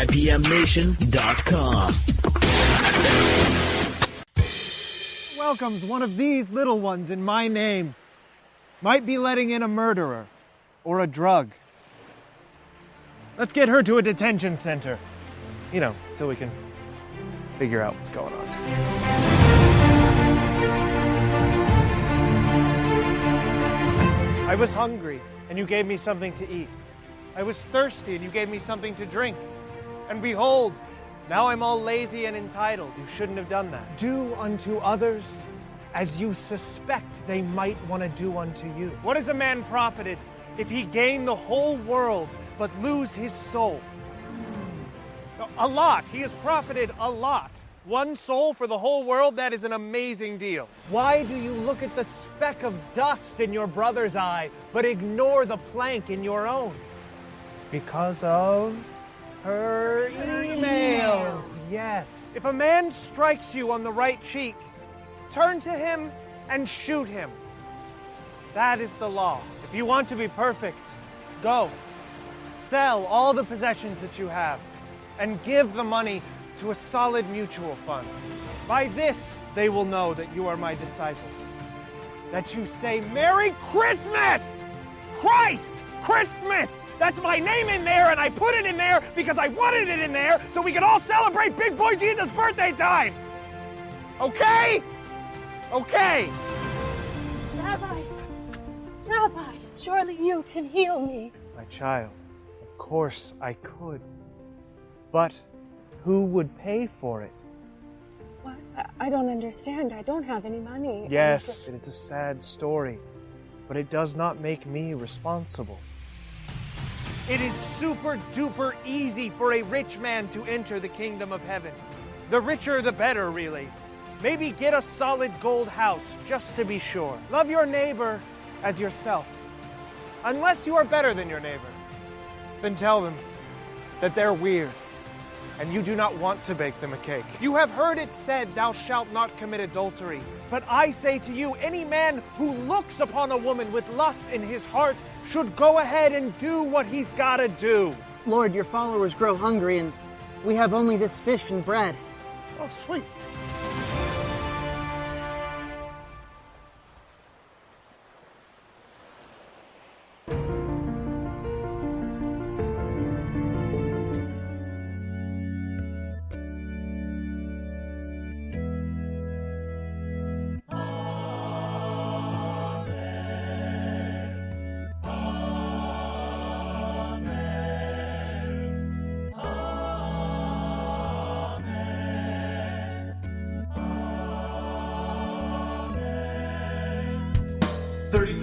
5pmnation.com. Welcomes one of these little ones in my name. Might be letting in a murderer or a drug. Let's get her to a detention center. You know, till we can figure out what's going on. I was hungry, and you gave me something to eat. I was thirsty, and you gave me something to drink. And behold, now I'm all lazy and entitled. You shouldn't have done that. Do unto others as you suspect they might want to do unto you. What is a man profited if he gain the whole world but lose his soul? A lot. He has profited a lot. One soul for the whole world, that is an amazing deal. Why do you look at the speck of dust in your brother's eye but ignore the plank in your own? Because of her emails. Yes. If a man strikes you on the right cheek, turn to him and shoot him. That is the law. If you want to be perfect, go. Sell all the possessions that you have and give the money to a solid mutual fund. By this, they will know that you are my disciples. That you say, Merry Christmas! Christ! Christmas! That's my name in there, and I put it in there because I wanted it in there so we could all celebrate Big Boy Jesus' birthday time! Okay? Okay. Rabbi, surely you can heal me. My child, of course I could. But who would pay for it? What? I don't understand. I don't have any money. Yes, it is a sad story, but it does not make me responsible. It is super duper easy for a rich man to enter the kingdom of heaven. The richer, the better, really. Maybe get a solid gold house, just to be sure. Love your neighbor as yourself. Unless you are better than your neighbor, then tell them that they're weird, and you do not want to bake them a cake. You have heard it said, thou shalt not commit adultery. But I say to you, any man who looks upon a woman with lust in his heart should go ahead and do what he's gotta do. Lord, your followers grow hungry, and we have only this fish and bread. Oh, sweet.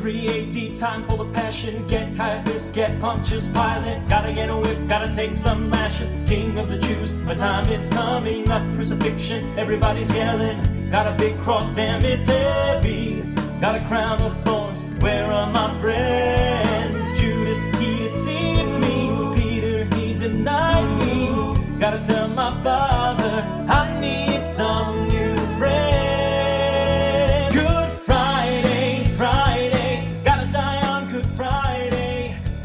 AD, time for the passion. Get Caiaphas, get Pontius Pilate. Gotta get a whip, gotta take some lashes. King of the Jews, my time is coming. Up crucifixion, everybody's yelling. Got a big cross, damn it's heavy. Got a crown of thorns, where are my friends? Judas, he deceived me. Peter, he denied me. Gotta tell my father, I need some new friends.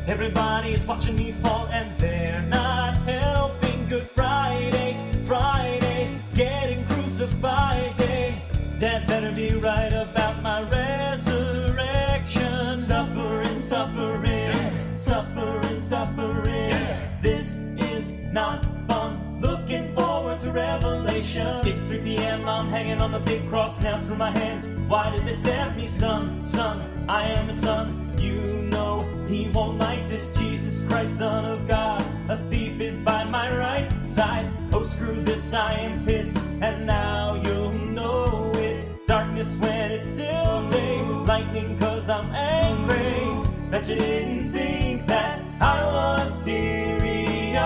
Everybody's watching me fall and they're not helping. Good Friday, Friday, getting crucified day. Dad better be right about my resurrection. Suffering, suffering, suffering, suffering. This is not fun. Looking forward to Revelation. It's 3 p.m. I'm hanging on the big cross. Nails through my hands. Why did they stab me, son? Son, I am a son. You know he won't like this. Jesus Christ, Son of God. A thief is by my right side. Oh, screw this, I am pissed. And now you'll know it. Darkness when it's still day. Lightning cause I'm angry. Bet you didn't think that I was serious.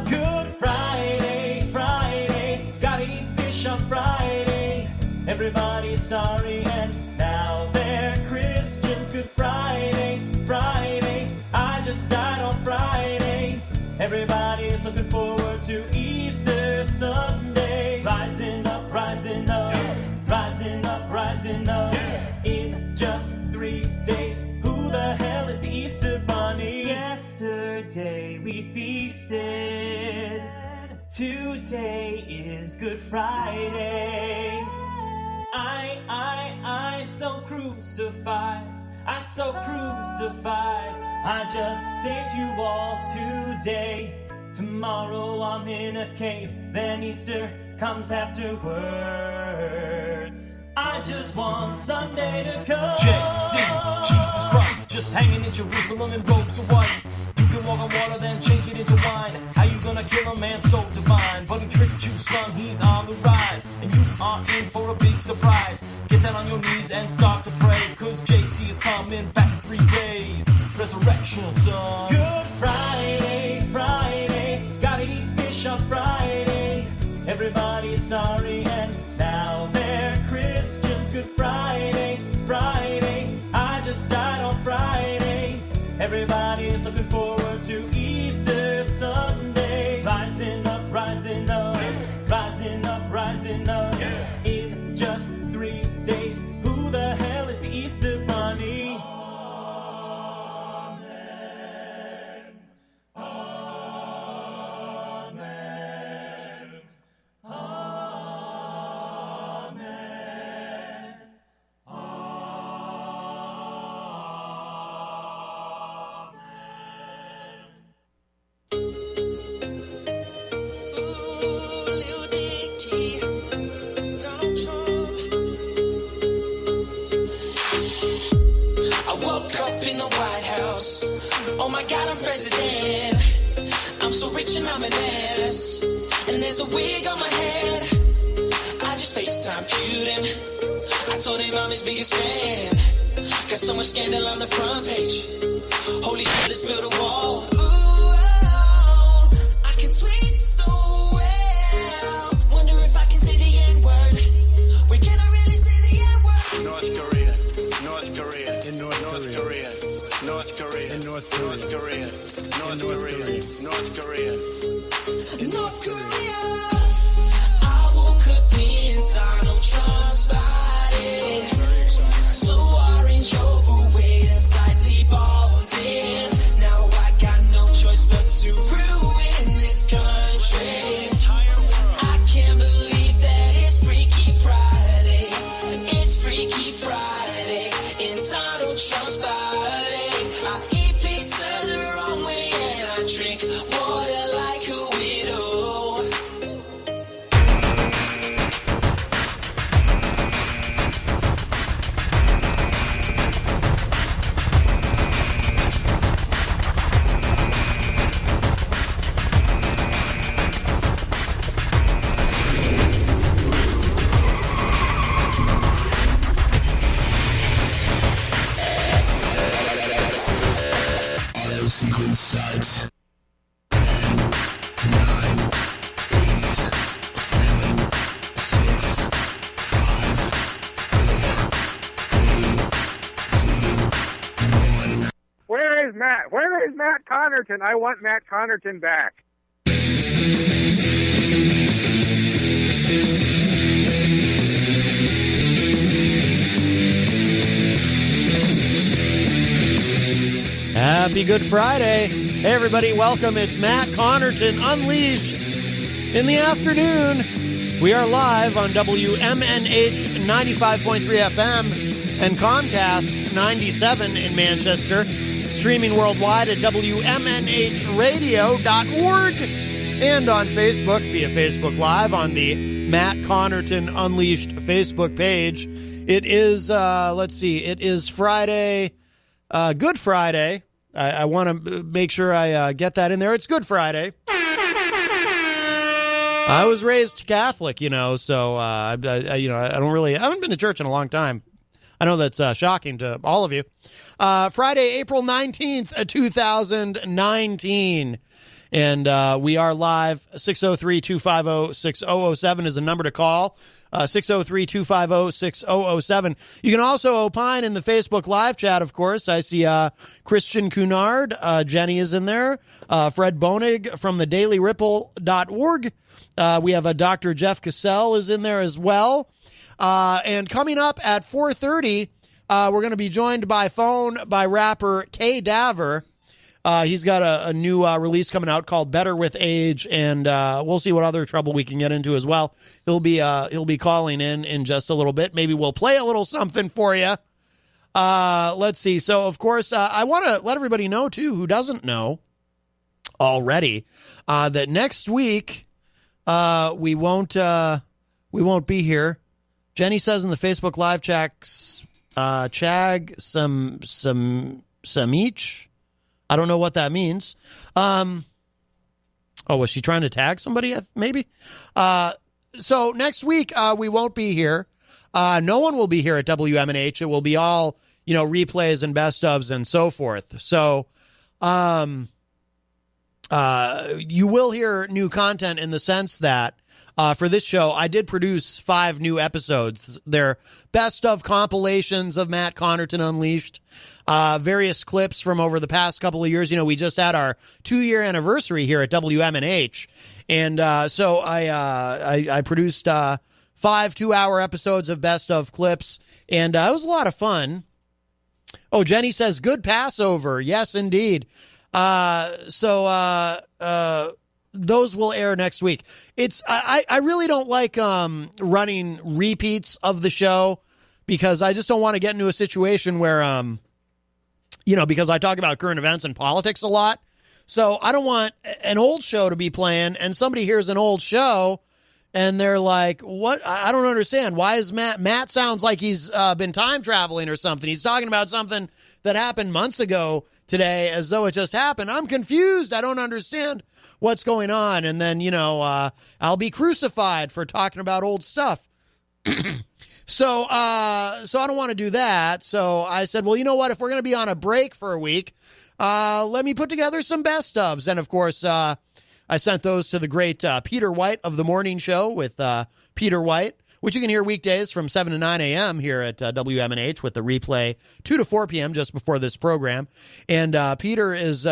Good Friday, Friday. Gotta eat fish on Friday. Everybody's sorry and now they're Christians. Good Friday, Friday. I just died on Friday. Everybody's looking forward to Easter Sunday. Rising up, rising up, rising up, rising up. In just 3 days, who the hell is the Easter Bunny? Yesterday day we feasted. Today is Good Friday. I so crucified. I so crucified. I just saved you all today. Tomorrow I'm in a cave. Then Easter comes afterwards. I just want Sunday to come. JC, Jesus Christ, just hanging in Jerusalem in robes of white. You can walk on water, then change it into wine. How you gonna kill a man so divine? But he tricked you, son, he's on the rise. And you are in for a big surprise. Get down on your knees and start to pray, cause JC is coming back in 3 days. Resurrection, son. Good Friday, Friday. Gotta eat fish on Friday. Everybody's sorry and now they're Christians. Good Friday, Friday. I just died on Friday. Everybody's looking forward to Easter Sunday. Rising up, rising up, rising up, rising up. In just 3 days, who the hell is the Easter Bunny? Oh my God, I'm president. I'm so rich and I'm an ass. And there's a wig on my head. I just FaceTime Putin. I told him I'm his biggest fan. Got so much scandal on the front page. Holy shit, let's build a wall. Ooh, I can tweet so well. Wonder if I can say the N-word. Wait, can I really say the N-word? North Korea, North Korea, in North Korea. North Korea, in North Korea, North Korea, North Korea, North Korea. I woke up in Donald Trump's body, so orange overweight and slightly balding. Now I got no choice but to ruin this country. I can't believe that it's Freaky Friday. It's Freaky Friday in Donald Trump's body. I eat pizza the wrong way and I drink water like a widow. Sequence starts. 10, 9, 8, 7, 6, 5, 4, 3, 2, 1. Where is Matt? Where is Matt Connarton? I want Matt Connarton back. Happy Good Friday. Hey, everybody, welcome. It's Matt Connarton Unleashed in the afternoon. We are live on WMNH 95.3 FM and Comcast 97 in Manchester, streaming worldwide at WMNHradio.org and on Facebook via Facebook Live on the Matt Connarton Unleashed Facebook page. It is, it is Friday, Good Friday. I want to make sure I get that in there. It's Good Friday. I was raised Catholic, so I haven't been to church in a long time. I know that's shocking to all of you. Friday, April 19th, 2019. And we are live. 603-250-6007 is the number to call. 603-250-6007. You can also opine in the Facebook live chat, of course. I see Christian Cunard. Jenny is in there. Fred Boenig from the dailyripple.org. We have Dr. Jeff Cassell is in there as well. And coming up at 4:30, we're going to be joined by phone by rapper K. Daver. He's got a new release coming out called Better with Age, and we'll see what other trouble we can get into as well. He'll be calling in just a little bit. Maybe we'll play a little something for you. Let's see. So, of course, I want to let everybody know, too, who doesn't know already, that next week we won't be here. Jenny says in the Facebook live chat, Chag some each. I don't know what that means. Was she trying to tag somebody? Maybe. So next week we won't be here. No one will be here at WMNH. It will be all, replays and best ofs and so forth. So you will hear new content in the sense that for this show, I did produce 5 new episodes. They're best of compilations of Matt Connarton Unleashed, various clips from over the past couple of years. We just had our 2-year anniversary here at WMNH. And so I produced 5 2-hour episodes of best of clips, and it was a lot of fun. Oh, Jenny says, good Passover. Yes, indeed. Those will air next week. I really don't like running repeats of the show because I just don't want to get into a situation where, because I talk about current events and politics a lot. So I don't want an old show to be playing and somebody hears an old show and they're like, what? I don't understand. Why is Matt sounds like he's been time traveling or something. He's talking about something that happened months ago today as though it just happened. I'm confused. I don't understand what's going on. And then, I'll be crucified for talking about old stuff. So I don't want to do that. So I said, well, you know what? If we're going to be on a break for a week, let me put together some best ofs. And of course, I sent those to the great Peter White of the Morning Show with Peter White, which you can hear weekdays from 7 to 9 a.m. here at WMNH with the replay 2 to 4 p.m. just before this program. And Peter is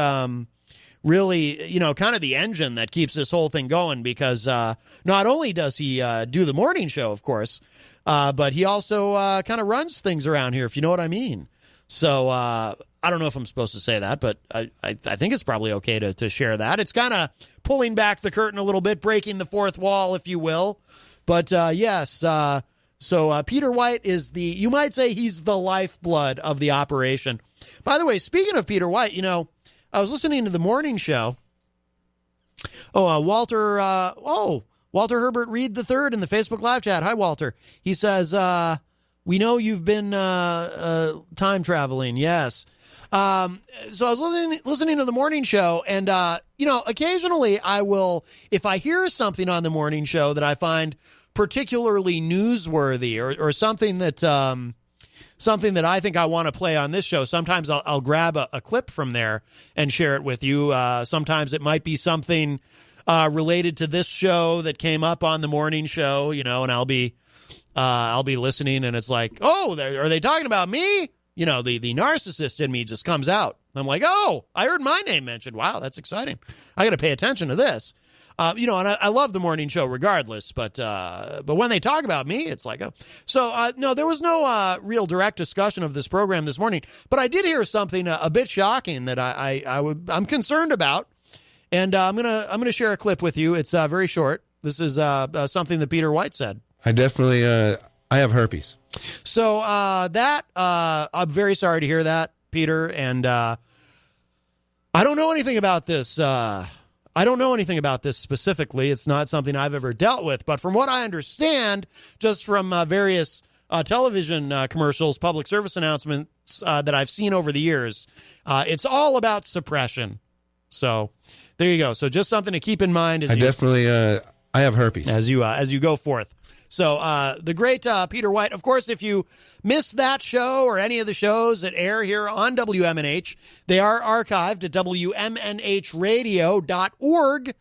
really, kind of the engine that keeps this whole thing going because not only does he do the morning show, of course, but he also kind of runs things around here, if you know what I mean. So I don't know if I'm supposed to say that, but I think it's probably okay to share that. It's kind of pulling back the curtain a little bit, breaking the fourth wall, if you will. But yes, so Peter White is you might say he's the lifeblood of the operation. By the way, speaking of Peter White, I was listening to the morning show. Walter Herbert Reed III in the Facebook live chat. Hi, Walter. He says, we know you've been time traveling. Yes. So I was listening to the morning show, and, occasionally I will, if I hear something on the morning show that I find particularly newsworthy or something that I think I want to play on this show, sometimes I'll grab a clip from there and share it with you. Sometimes it might be something related to this show that came up on the morning show, and I'll be listening, and it's like, oh, are they talking about me? The narcissist in me just comes out. I'm like, oh, I heard my name mentioned. Wow, that's exciting. I got to pay attention to this. And I love the morning show regardless, but when they talk about me, it's like, oh. So, no, there was no real direct discussion of this program this morning, but I did hear something a bit shocking that I'm concerned about, and I'm gonna share a clip with you. It's very short. This is something that Peter White said. I definitely I have herpes. So I'm very sorry to hear that, Peter, and I don't know anything about this. I don't know anything about this specifically. It's not something I've ever dealt with. But from what I understand, just from various television commercials, public service announcements that I've seen over the years, it's all about suppression. So there you go. So just something to keep in mind. I have herpes. As you go forth. So the great Peter White, of course, if you missed that show or any of the shows that air here on WMNH, they are archived at WMNHradio.org.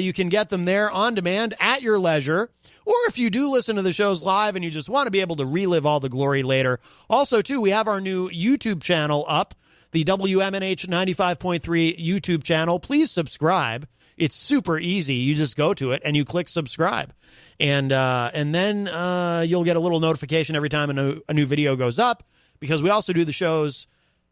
You can get them there on demand at your leisure. Or if you do listen to the shows live and you just want to be able to relive all the glory later. Also, too, we have our new YouTube channel up, the WMNH 95.3 YouTube channel. Please subscribe. It's super easy. You just go to it and you click subscribe. And then you'll get a little notification every time a new video goes up, because we also do the shows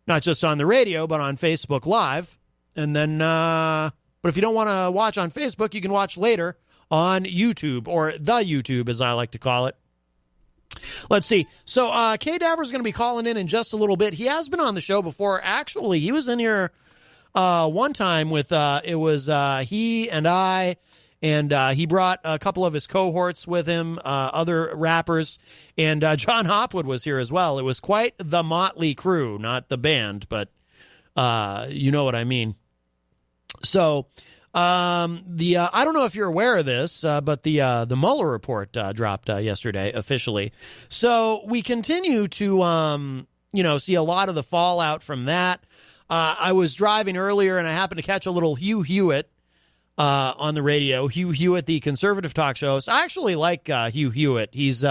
not just on the radio, but on Facebook Live. And then, but if you don't want to watch on Facebook, you can watch later on YouTube, or the YouTube, as I like to call it. Let's see. So Kay Daver's going to be calling in just a little bit. He has been on the show before. Actually, he was in here one time with, it was he and I, and he brought a couple of his cohorts with him, other rappers, and John Hopwood was here as well. It was quite the motley crew, not the band, but you know what I mean. So I don't know if you're aware of this, but the Mueller report dropped yesterday officially. So we continue to see a lot of the fallout from that. I was driving earlier and I happened to catch a little Hugh Hewitt on the radio. Hugh Hewitt, the conservative talk show. So I actually like Hugh Hewitt. He's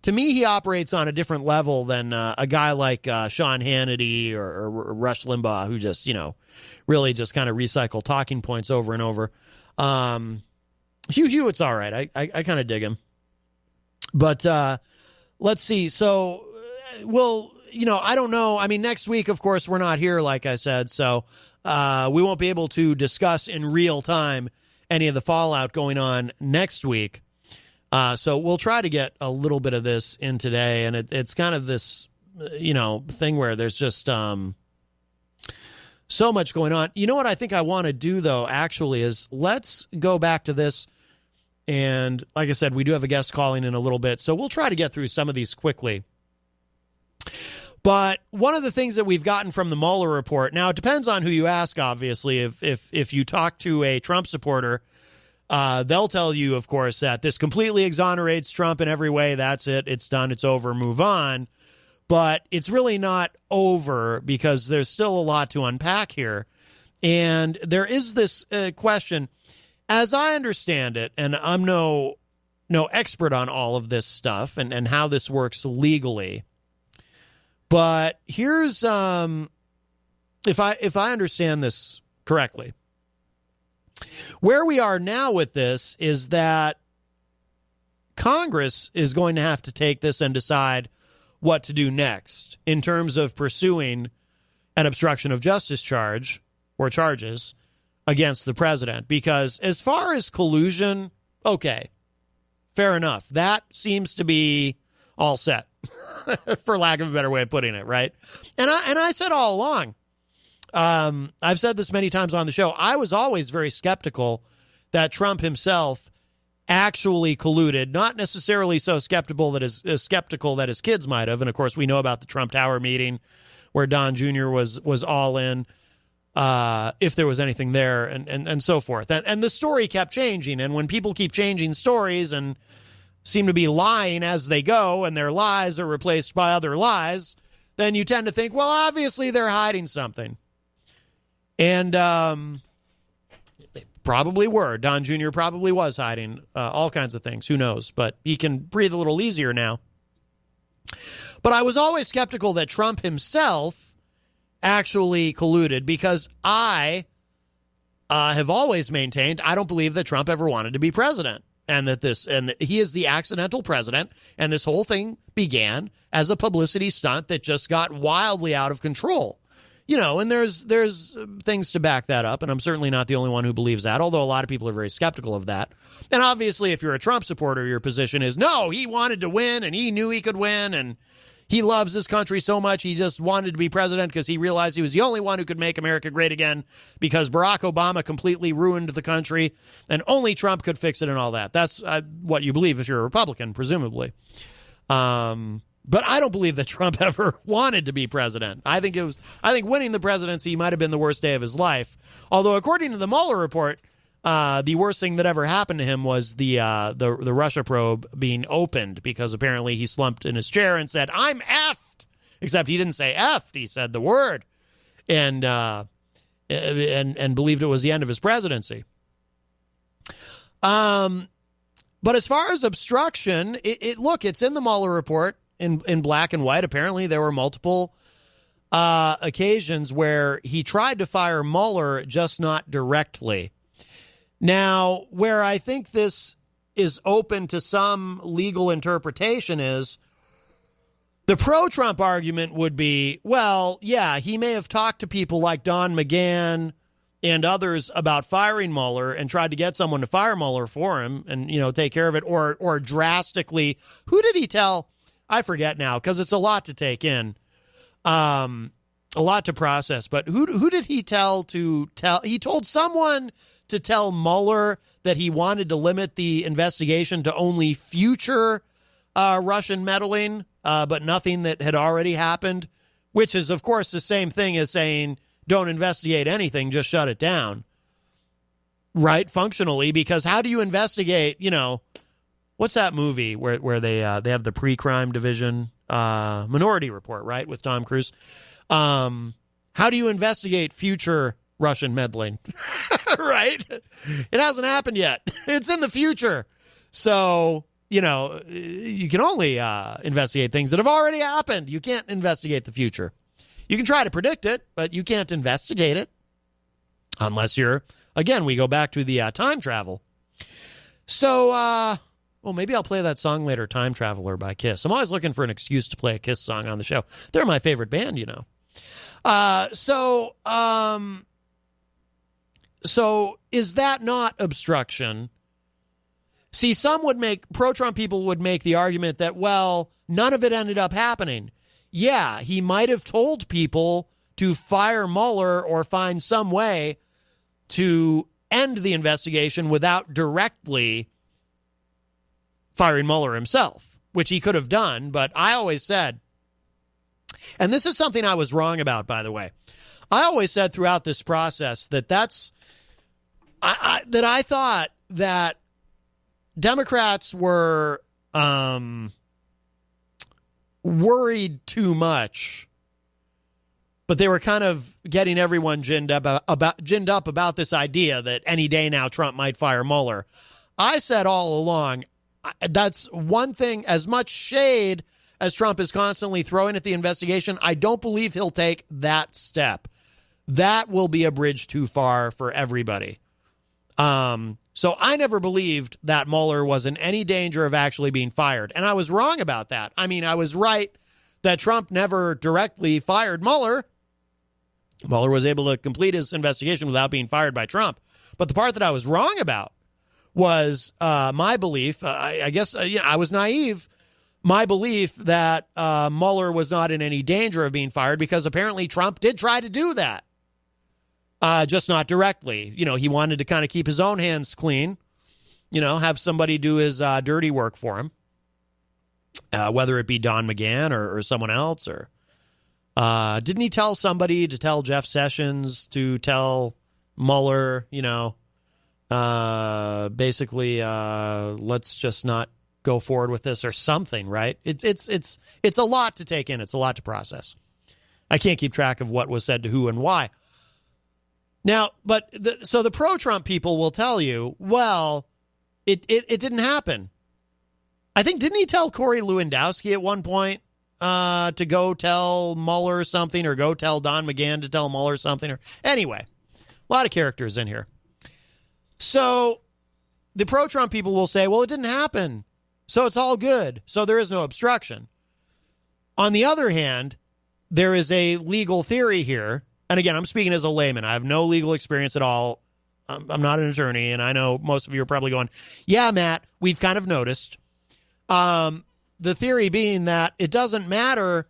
to me, he operates on a different level than a guy like Sean Hannity or Rush Limbaugh, who just, really just kind of recycle talking points over and over. Hugh Hewitt's all right. I kind of dig him. But let's see. So, I don't know. I mean, next week, of course, we're not here, like I said. So we won't be able to discuss in real time any of the fallout going on next week. So we'll try to get a little bit of this in today. And it's kind of this, thing where there's just so much going on. You know what I think I want to do, though, actually, is let's go back to this. And like I said, we do have a guest calling in a little bit, so we'll try to get through some of these quickly. But one of the things that we've gotten from the Mueller report, now it depends on who you ask, obviously. If you talk to a Trump supporter, they'll tell you, of course, that this completely exonerates Trump in every way. That's it. It's done. It's over. Move on. But it's really not over because there's still a lot to unpack here. And there is this question, as I understand it, and I'm no expert on all of this stuff and how this works legally. But here's, if I understand this correctly, where we are now with this is that Congress is going to have to take this and decide what to do next in terms of pursuing an obstruction of justice charge or charges against the president. Because as far as collusion, okay, fair enough. That seems to be all set, for lack of a better way of putting it, right? And I said all along, I've said this many times on the show, I was always very skeptical that Trump himself actually colluded, not necessarily so skeptical that his kids might have. And of course, we know about the Trump Tower meeting where Don Jr. was all in, if there was anything there, and so forth. And the story kept changing. And when people keep changing stories and seem to be lying as they go, and their lies are replaced by other lies, then you tend to think, well, obviously they're hiding something. And they probably were. Don Jr. probably was hiding all kinds of things. Who knows? But he can breathe a little easier now. But I was always skeptical that Trump himself actually colluded, because I have always maintained I don't believe that Trump ever wanted to be president, and that he is the accidental president, and this whole thing began as a publicity stunt that just got wildly out of control. And there's things to back that up, and I'm certainly not the only one who believes that, although a lot of people are very skeptical of that. And obviously, if you're a Trump supporter, your position is, no, he wanted to win, and he knew he could win, and he loves this country so much, he just wanted to be president because he realized he was the only one who could make America great again, because Barack Obama completely ruined the country, and only Trump could fix it and all that. That's what you believe if you're a Republican, presumably. But I don't believe that Trump ever wanted to be president. I think winning the presidency might have been the worst day of his life. Although, according to the Mueller report, the worst thing that ever happened to him was the Russia probe being opened, because apparently he slumped in his chair and said, "I'm effed." Except he didn't say effed; he said the word, and believed it was the end of his presidency. But as far as obstruction, it's in the Mueller report. In black and white. Apparently there were multiple occasions where he tried to fire Mueller, just not directly. Now, where I think this is open to some legal interpretation is The pro-Trump argument would be, well, yeah, he may have talked to people like Don McGahn and others about firing Mueller and tried to get someone to fire Mueller for him and, take care of it, or drastically. Who did he tell? I forget now because it's a lot to take in, a lot to process. But who did he tell to tell? He told someone to tell Mueller that he wanted to limit the investigation to only future Russian meddling, but nothing that had already happened, which is, of course, the same thing as saying don't investigate anything, just shut it down. Right, functionally, because how do you investigate, what's that movie where they have the pre-crime division, Minority Report, right, with Tom Cruise? How do you investigate future Russian meddling? Right? It hasn't happened yet. It's in the future. So, you can only investigate things that have already happened. You can't investigate the future. You can try to predict it, but you can't investigate it unless again, we go back to the time travel. So, maybe I'll play that song later, Time Traveler by Kiss. I'm always looking for an excuse to play a Kiss song on the show. They're my favorite band, So is that not obstruction? See, pro-Trump people would make the argument that, well, none of it ended up happening. Yeah, he might have told people to fire Mueller or find some way to end the investigation without directly firing Mueller himself, which he could have done. But I always said, and this is something I was wrong about, by the way. I always said throughout this process that I thought that Democrats were worried too much, but they were kind of getting everyone ginned up about this idea that any day now Trump might fire Mueller. I said all along, that's one thing, as much shade as Trump is constantly throwing at the investigation, I don't believe he'll take that step. That will be a bridge too far for everybody. So I never believed that Mueller was in any danger of actually being fired. And I was wrong about that. I mean, I was right that Trump never directly fired Mueller. Mueller was able to complete his investigation without being fired by Trump. But the part that I was wrong about was my belief, I guess, I was naive, my belief that Mueller was not in any danger of being fired because apparently Trump did try to do that. Just not directly. He wanted to kind of keep his own hands clean, have somebody do his dirty work for him, whether it be Don McGahn or someone else. Or didn't he tell somebody to tell Jeff Sessions to tell Mueller, basically, let's just not go forward with this or something, right? It's a lot to take in. It's a lot to process. I can't keep track of what was said to who and why. Now, but so the pro-Trump people will tell you, well, it didn't happen. I think, didn't he tell Corey Lewandowski at one point to go tell Mueller something, or go tell Don McGahn to tell Mueller something? Or anyway, a lot of characters in here. So the pro-Trump people will say, well, it didn't happen, so it's all good, so there is no obstruction. On the other hand, there is a legal theory here. And again, I'm speaking as a layman. I have no legal experience at all. I'm not an attorney, and I know most of you are probably going, yeah, Matt, we've kind of noticed. The theory being that it doesn't matter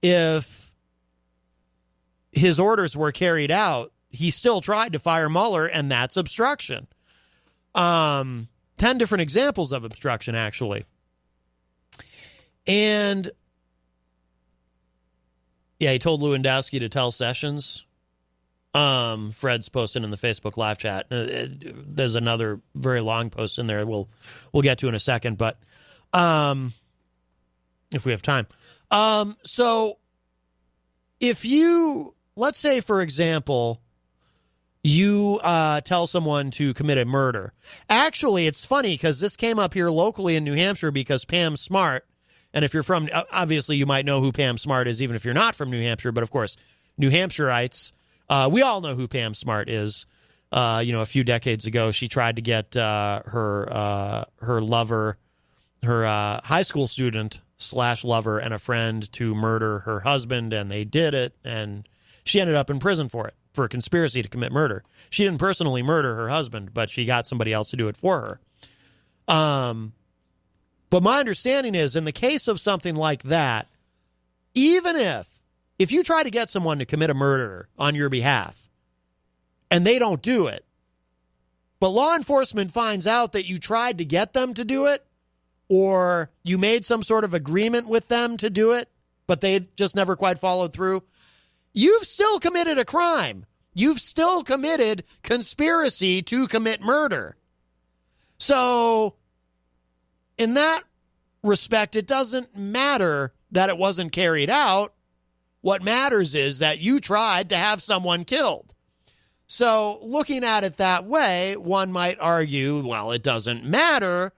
if his orders were carried out. He still tried to fire Mueller, and that's obstruction. 10 different examples of obstruction, actually. And yeah, he told Lewandowski to tell Sessions. Fred's posting in the Facebook live chat. There's another very long post in there we'll get to in a second, but if we have time. So if you, let's say, for example, you tell someone to commit a murder. Actually, it's funny because this came up here locally in New Hampshire because Pam Smart, and if you're from, obviously you might know who Pam Smart is, even if you're not from New Hampshire. But of course, New Hampshireites, we all know who Pam Smart is. A few decades ago, she tried to get her lover, her high school student, lover and a friend to murder her husband, and they did it, and she ended up in prison for it, for a conspiracy to commit murder. She didn't personally murder her husband, but she got somebody else to do it for her. But my understanding is, in the case of something like that, even if you try to get someone to commit a murder on your behalf and they don't do it, but law enforcement finds out that you tried to get them to do it, or you made some sort of agreement with them to do it, but they just never quite followed through, you've still committed a crime. You've still committed conspiracy to commit murder. So, in that respect, it doesn't matter that it wasn't carried out. What matters is that you tried to have someone killed. So, looking at it that way, one might argue, well, it doesn't matter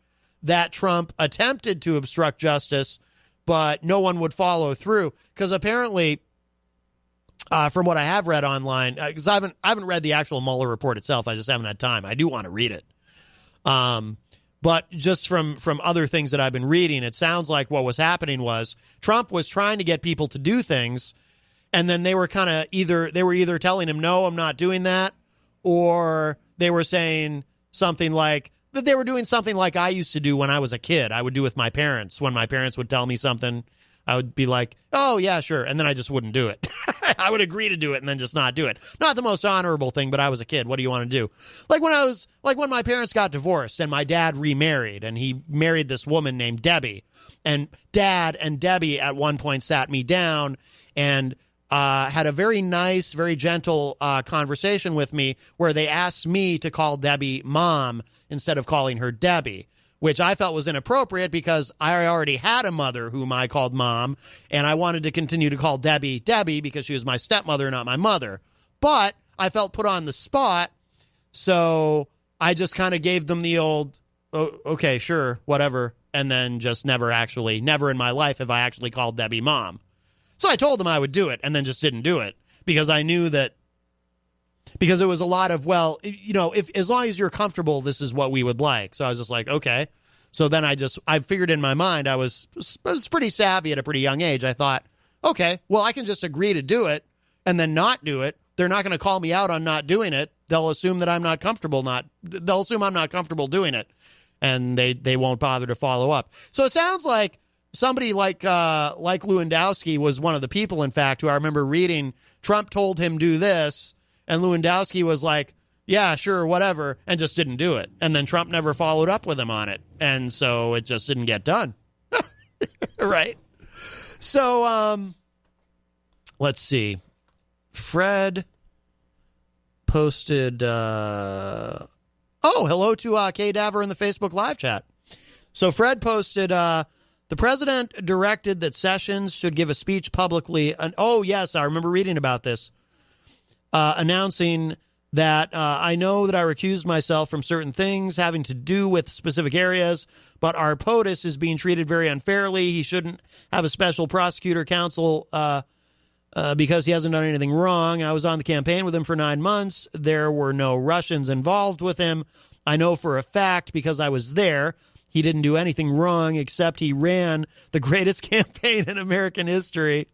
that Trump attempted to obstruct justice, but no one would follow through. Because apparently, from what I have read online, because I haven't read the actual Mueller report itself, I just haven't had time. I do want to read it. But just from other things that I've been reading, it sounds like what was happening was Trump was trying to get people to do things, and then they were either telling him, no, I'm not doing that, or they were saying something like that they were doing something like I used to do when I was a kid. I would do with my parents. When my parents would tell me something, I would be like, oh, yeah, sure. And then I just wouldn't do it. I would agree to do it and then just not do it. Not the most honorable thing, but I was a kid. What do you want to do? Like when my parents got divorced and my dad remarried, and he married this woman named Debbie. And Dad and Debbie at one point sat me down and had a very nice, very gentle conversation with me where they asked me to call Debbie Mom instead of calling her Debbie, which I felt was inappropriate because I already had a mother whom I called Mom, and I wanted to continue to call Debbie Debbie because she was my stepmother, not my mother. But I felt put on the spot, so I just kind of gave them the old, oh, okay, sure, whatever, and then just never in my life have I actually called Debbie Mom. So I told them I would do it and then just didn't do it because I knew that, because it was a lot of, well, you know, if as long as you're comfortable, this is what we would like. So I was just like, okay. So then I figured in my mind, I was pretty savvy at a pretty young age. I thought, okay, well, I can just agree to do it and then not do it. They're not going to call me out on not doing it. They'll assume that I'm not comfortable doing it. And they won't bother to follow up. So it sounds like somebody like Lewandowski was one of the people, in fact, who I remember reading, Trump told him do this, and Lewandowski was like, yeah, sure, whatever, and just didn't do it. And then Trump never followed up with him on it. And so it just didn't get done. Right? So, let's see. Fred posted, hello to K. Daver in the Facebook live chat. So Fred posted, the president directed that Sessions should give a speech publicly. Oh, yes, I remember reading about this. Announcing that I know that I recused myself from certain things having to do with specific areas, but our POTUS is being treated very unfairly. He shouldn't have a special prosecutor counsel because he hasn't done anything wrong. I was on the campaign with him for 9 months. There were no Russians involved with him. I know for a fact because I was there. He didn't do anything wrong except he ran the greatest campaign in American history.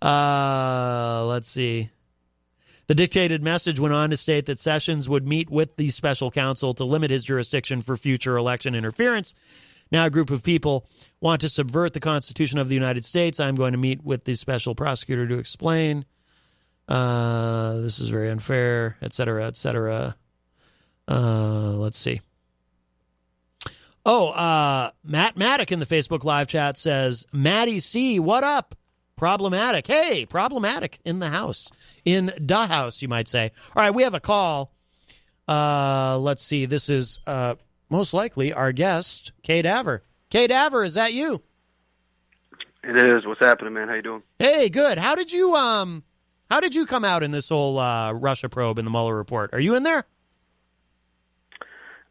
Let's see. The dictated message went on to state that Sessions would meet with the special counsel to limit his jurisdiction for future election interference. Now a group of people want to subvert the Constitution of the United States. I'm going to meet with the special prosecutor to explain. This is very unfair, et cetera, et cetera. Let's see. Matt Maddock in the Facebook live chat says, Matty C, what up? Problematic. Hey, problematic in the house. In the house, you might say. All right, we have a call. Let's see. This is most likely our guest, K. Daver. K. Daver, is that you? It is. What's happening, man? How you doing? Hey, good. How did you come out in this whole Russia probe in the Mueller report? Are you in there?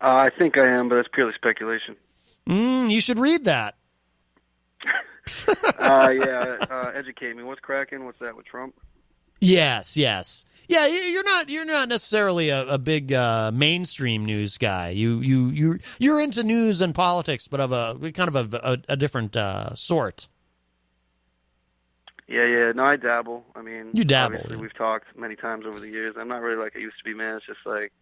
I think I am, but that's purely speculation. You should read that. Educate me. What's cracking? What's that with Trump? Yes. Yeah, you're not necessarily a big mainstream news guy. You're into news and politics, but of a kind of a different sort. Yeah. No, I dabble. I mean, you dabble. Obviously, we've talked many times over the years. I'm not really like I used to be, man. It's just like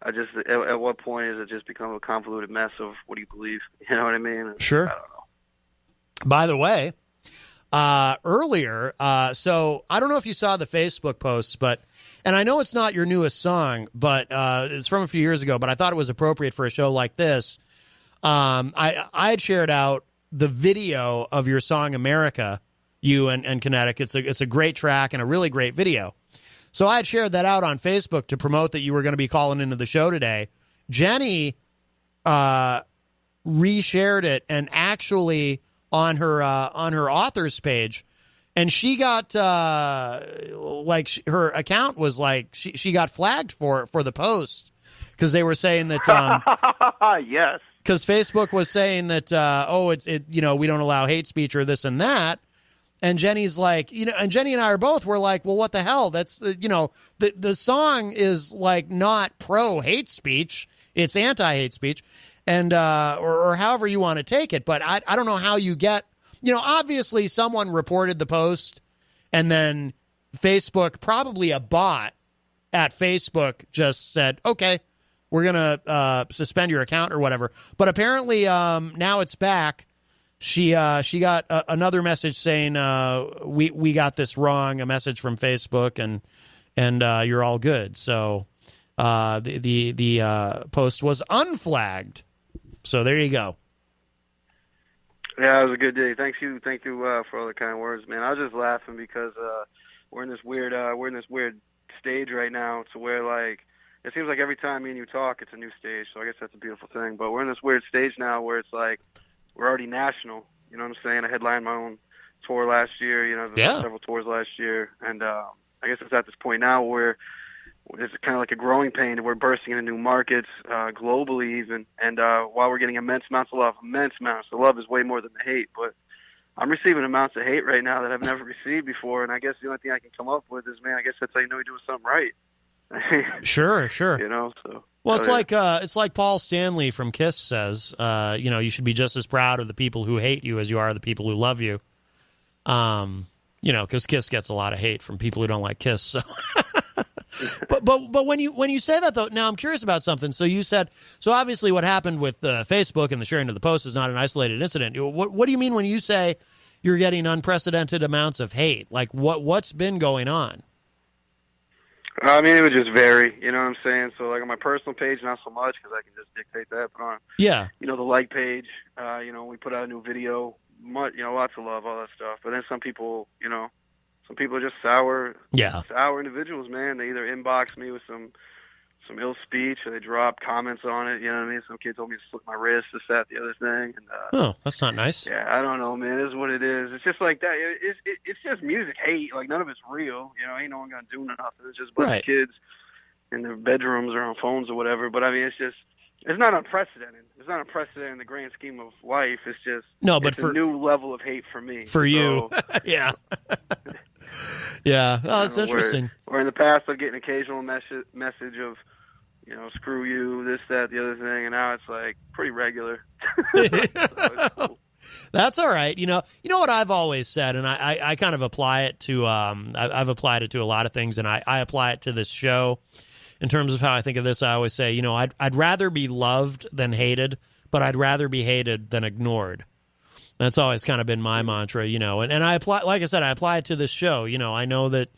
at what point is it just become a convoluted mess of what do you believe? You know what I mean? Sure. I don't know. By the way, earlier, so I don't know if you saw the Facebook posts, and I know it's not your newest song, but it's from a few years ago, but I thought it was appropriate for a show like this. I had shared out the video of your song America, you and Kinetic. It's a great track and a really great video. So I had shared that out on Facebook to promote that you were going to be calling into the show today. Jenny reshared it, and actually on her author's page, and she got her account was like she got flagged for the post because they were saying that yes, because Facebook was saying that we don't allow hate speech or this and that. And Jenny's like, and Jenny and I were like, well, what the hell? That's, the song is like not pro hate speech. It's anti hate speech. And, or however you want to take it. But I don't know how you get, obviously someone reported the post and then Facebook, probably a bot at Facebook just said, okay, we're going to suspend your account or whatever. But apparently now it's back. She got another message saying we got this wrong, a message from Facebook, and you're all good. So the post was unflagged. So there you go. Yeah, it was a good day. Thank you for all the kind words, man. I was just laughing because we're in this weird stage right now to where like it seems like every time me and you talk, it's a new stage. So I guess that's a beautiful thing. But we're in this weird stage now where it's like we're already national. You know what I'm saying? I headlined my own tour last year. I've done several tours last year, and I guess it's at this point now where it's kind of like a growing pain. We're bursting into new markets globally, even, and while we're getting immense amounts of love, the love is way more than the hate. But I'm receiving amounts of hate right now that I've never received before, and I guess the only thing I can come up with is, man, I guess that's how you know you're doing something right. Sure. So. Well, it's like Paul Stanley from Kiss says, you should be just as proud of the people who hate you as you are the people who love you. Because Kiss gets a lot of hate from people who don't like Kiss. So, but when you say that though, now I'm curious about something. So you said, so obviously what happened with Facebook and the sharing of the post is not an isolated incident. What do you mean when you say you're getting unprecedented amounts of hate? Like what's been going on? I mean, it would just vary, you know what I'm saying? So, like, on my personal page, not so much, because I can just dictate that, but on, the like page, we put out a new video, lots of love, all that stuff. But then some people are just sour individuals, man. They either inbox me with some ill speech, or they drop comments on it, you know what I mean? Some kid told me to slit my wrist, this, that, the other thing. And, that's not nice. Yeah, I don't know, man. It is what it is. It's just like that. It's just music hate. Like, none of it's real. Ain't no one gonna do nothing. It's just a bunch of kids in their bedrooms or on phones or whatever. But, I mean, it's not unprecedented. It's not unprecedented in the grand scheme of life. It's just it's a new level of hate for me. For you. Yeah. Yeah. Oh, that's interesting. Or in the past, I'd get an occasional message of, screw you, this, that, the other thing, and now it's like pretty regular. So it's cool. That's all right. You know what I've always said, and I kind of apply it to I've applied it to a lot of things, and I apply it to this show in terms of how I think of this. I always say, I'd rather be loved than hated, but I'd rather be hated than ignored. That's always kind of been my mantra, and I apply, like I said, I apply it to this show. I know that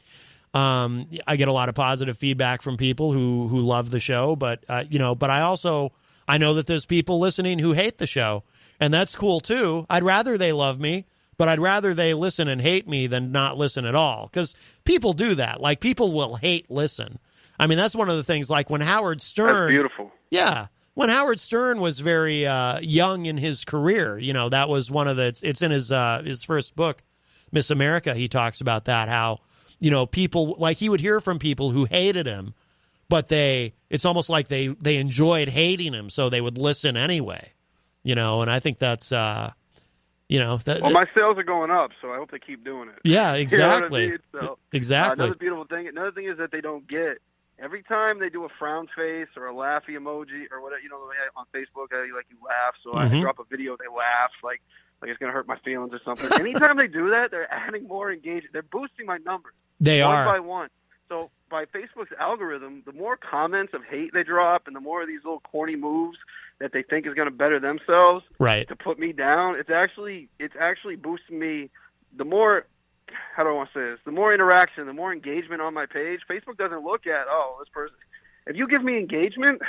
I get a lot of positive feedback from people who love the show, but but I know that there's people listening who hate the show, and that's cool too. I'd rather they love me, but I'd rather they listen and hate me than not listen at all, because people do that. Like, people will hate listen. I mean, that's one of the things, like when Howard Stern... That's beautiful. Yeah. When Howard Stern was very young in his career, that was one of the... It's in his first book, Miss America. He talks about that, how people, like, he would hear from people who hated him, but it's almost like they enjoyed hating him, so they would listen anyway, and I think that's Well, my sales are going up, so I hope they keep doing it. Yeah, exactly. You know what I mean? So, exactly. Another beautiful thing. Another thing is that they don't get. Every time they do a frown face or a laughy emoji or whatever, on Facebook, you laugh. So I drop a video, they laugh like it's gonna hurt my feelings or something. Anytime they do that, they're adding more engagement. They're boosting my numbers. They one are by one. So by Facebook's algorithm, the more comments of hate they drop, and the more of these little corny moves that they think is going to better themselves, right, to put me down, it's actually boosting me. The more, how do I want to say this? The more interaction, the more engagement on my page. Facebook doesn't look at this person. If you give me engagement,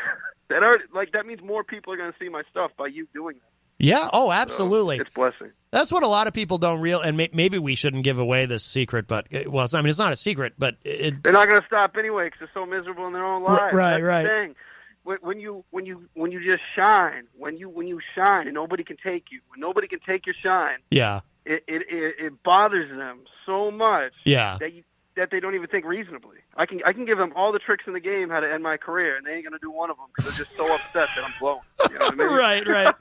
that means more people are going to see my stuff by you doing that. Yeah. Oh, absolutely. So it's a blessing. That's what a lot of people don't realize, and maybe we shouldn't give away this secret, but it's not a secret, but they're not going to stop anyway because they're so miserable in their own lives. Right, That's right. The thing. When you just shine, when you shine and nobody can take you, when nobody can take your shine, yeah, it bothers them so much, yeah, that they don't even think reasonably. I can give them all the tricks in the game how to end my career, and they ain't going to do one of them because they're just so upset that I'm blowing. You know what I mean? Right.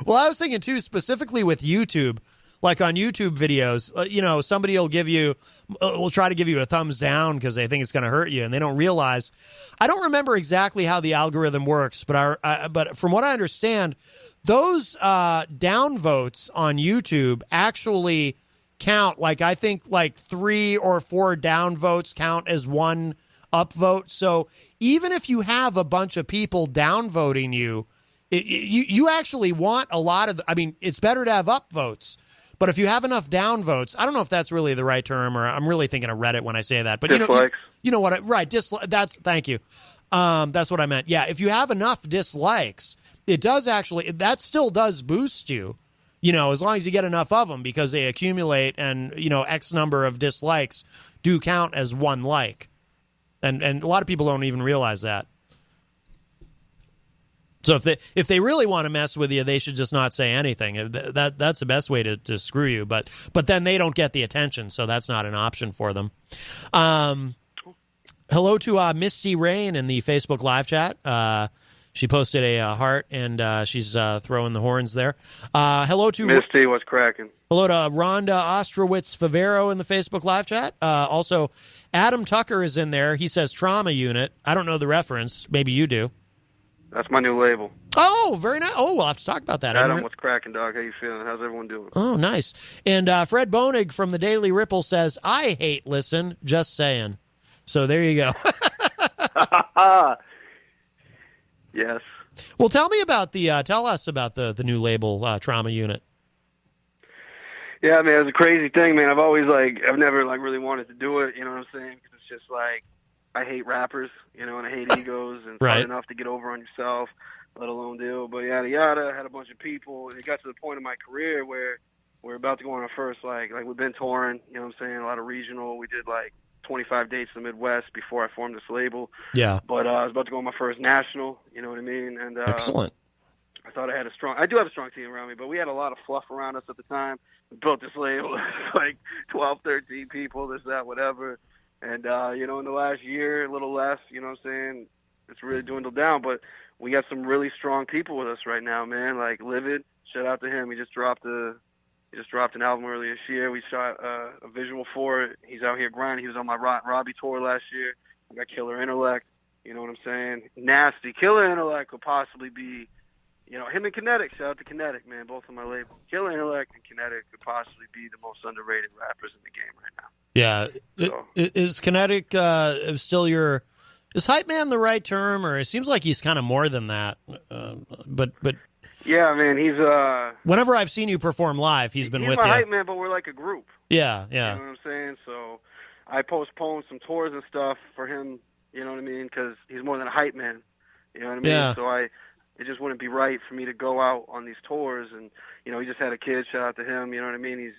Well, I was thinking, too, specifically with YouTube, like on YouTube videos, somebody will try to give you a thumbs down because they think it's going to hurt you, and they don't realize. I don't remember exactly how the algorithm works, but from what I understand, those downvotes on YouTube actually count. I think 3 or 4 downvotes count as one upvote. So even if you have a bunch of people downvoting you, you actually want a lot of. It's better to have upvotes. But if you have enough downvotes, I don't know if that's really the right term, or I'm really thinking of Reddit when I say that. But dislikes. You know what? Right. Thank you. That's what I meant. Yeah. If you have enough dislikes, it does actually, that still does boost you, as long as you get enough of them, because they accumulate, and, X number of dislikes do count as one like. And a lot of people don't even realize that. So if they really want to mess with you, they should just not say anything. That's the best way to screw you. But then they don't get the attention, so that's not an option for them. Hello to Misty Rain in the Facebook live chat. She posted a heart, and she's throwing the horns there. Hello to Misty, what's cracking? Hello to Rhonda Ostrowitz Favero in the Facebook live chat. Also, Adam Tucker is in there. He says trauma unit. I don't know the reference. Maybe you do. That's my new label. Oh, very nice. Oh, we'll have to talk about that. Adam, what's cracking, dog? How you feeling? How's everyone doing? Oh, nice. And Fred Boenig from the Daily Ripple says, I hate listen, just saying. So there you go. Yes. Well, tell us about the new label, Trauma Unit. Yeah, man, it's a crazy thing, man. I've never really wanted to do it, you know what I'm saying? Because it's just I hate rappers, and I hate egos, and it's hard enough to get over on yourself, let alone deal. But yada yada, I had a bunch of people, and it got to the point in my career where we're about to go on our first, we've been touring, you know what I'm saying, a lot of regional. We did 25 dates in the Midwest before I formed this label. Yeah. But I was about to go on my first national, you know what I mean? And excellent. I thought I do have a strong team around me, but we had a lot of fluff around us at the time. We built this label, 12, 13 people, this, that, whatever. And, in the last year, a little less, you know what I'm saying, it's really dwindled down. But we got some really strong people with us right now, man. Livid, shout out to him. He just dropped an album earlier this year. We shot a visual for it. He's out here grinding. He was on my Robbie tour last year. I got Killer Intellect. You know what I'm saying? Nasty. Killer Intellect could possibly be, him and Kinetic. Shout out to Kinetic, man, both on my label. Killer Intellect and Kinetic could possibly be the most underrated rappers in the game right now. Yeah. So. Is Kinetic still your... Is hype man the right term, or it seems like he's kind of more than that? But yeah, man, he's whenever I've seen you perform live, he's been with you. He's my hype man, but we're like a group. Yeah. You know what I'm saying? So I postponed some tours and stuff for him. You know what I mean? Because he's more than a hype man. You know what I mean? Yeah. So it just wouldn't be right for me to go out on these tours. And he just had a kid. Shout out to him. You know what I mean? He's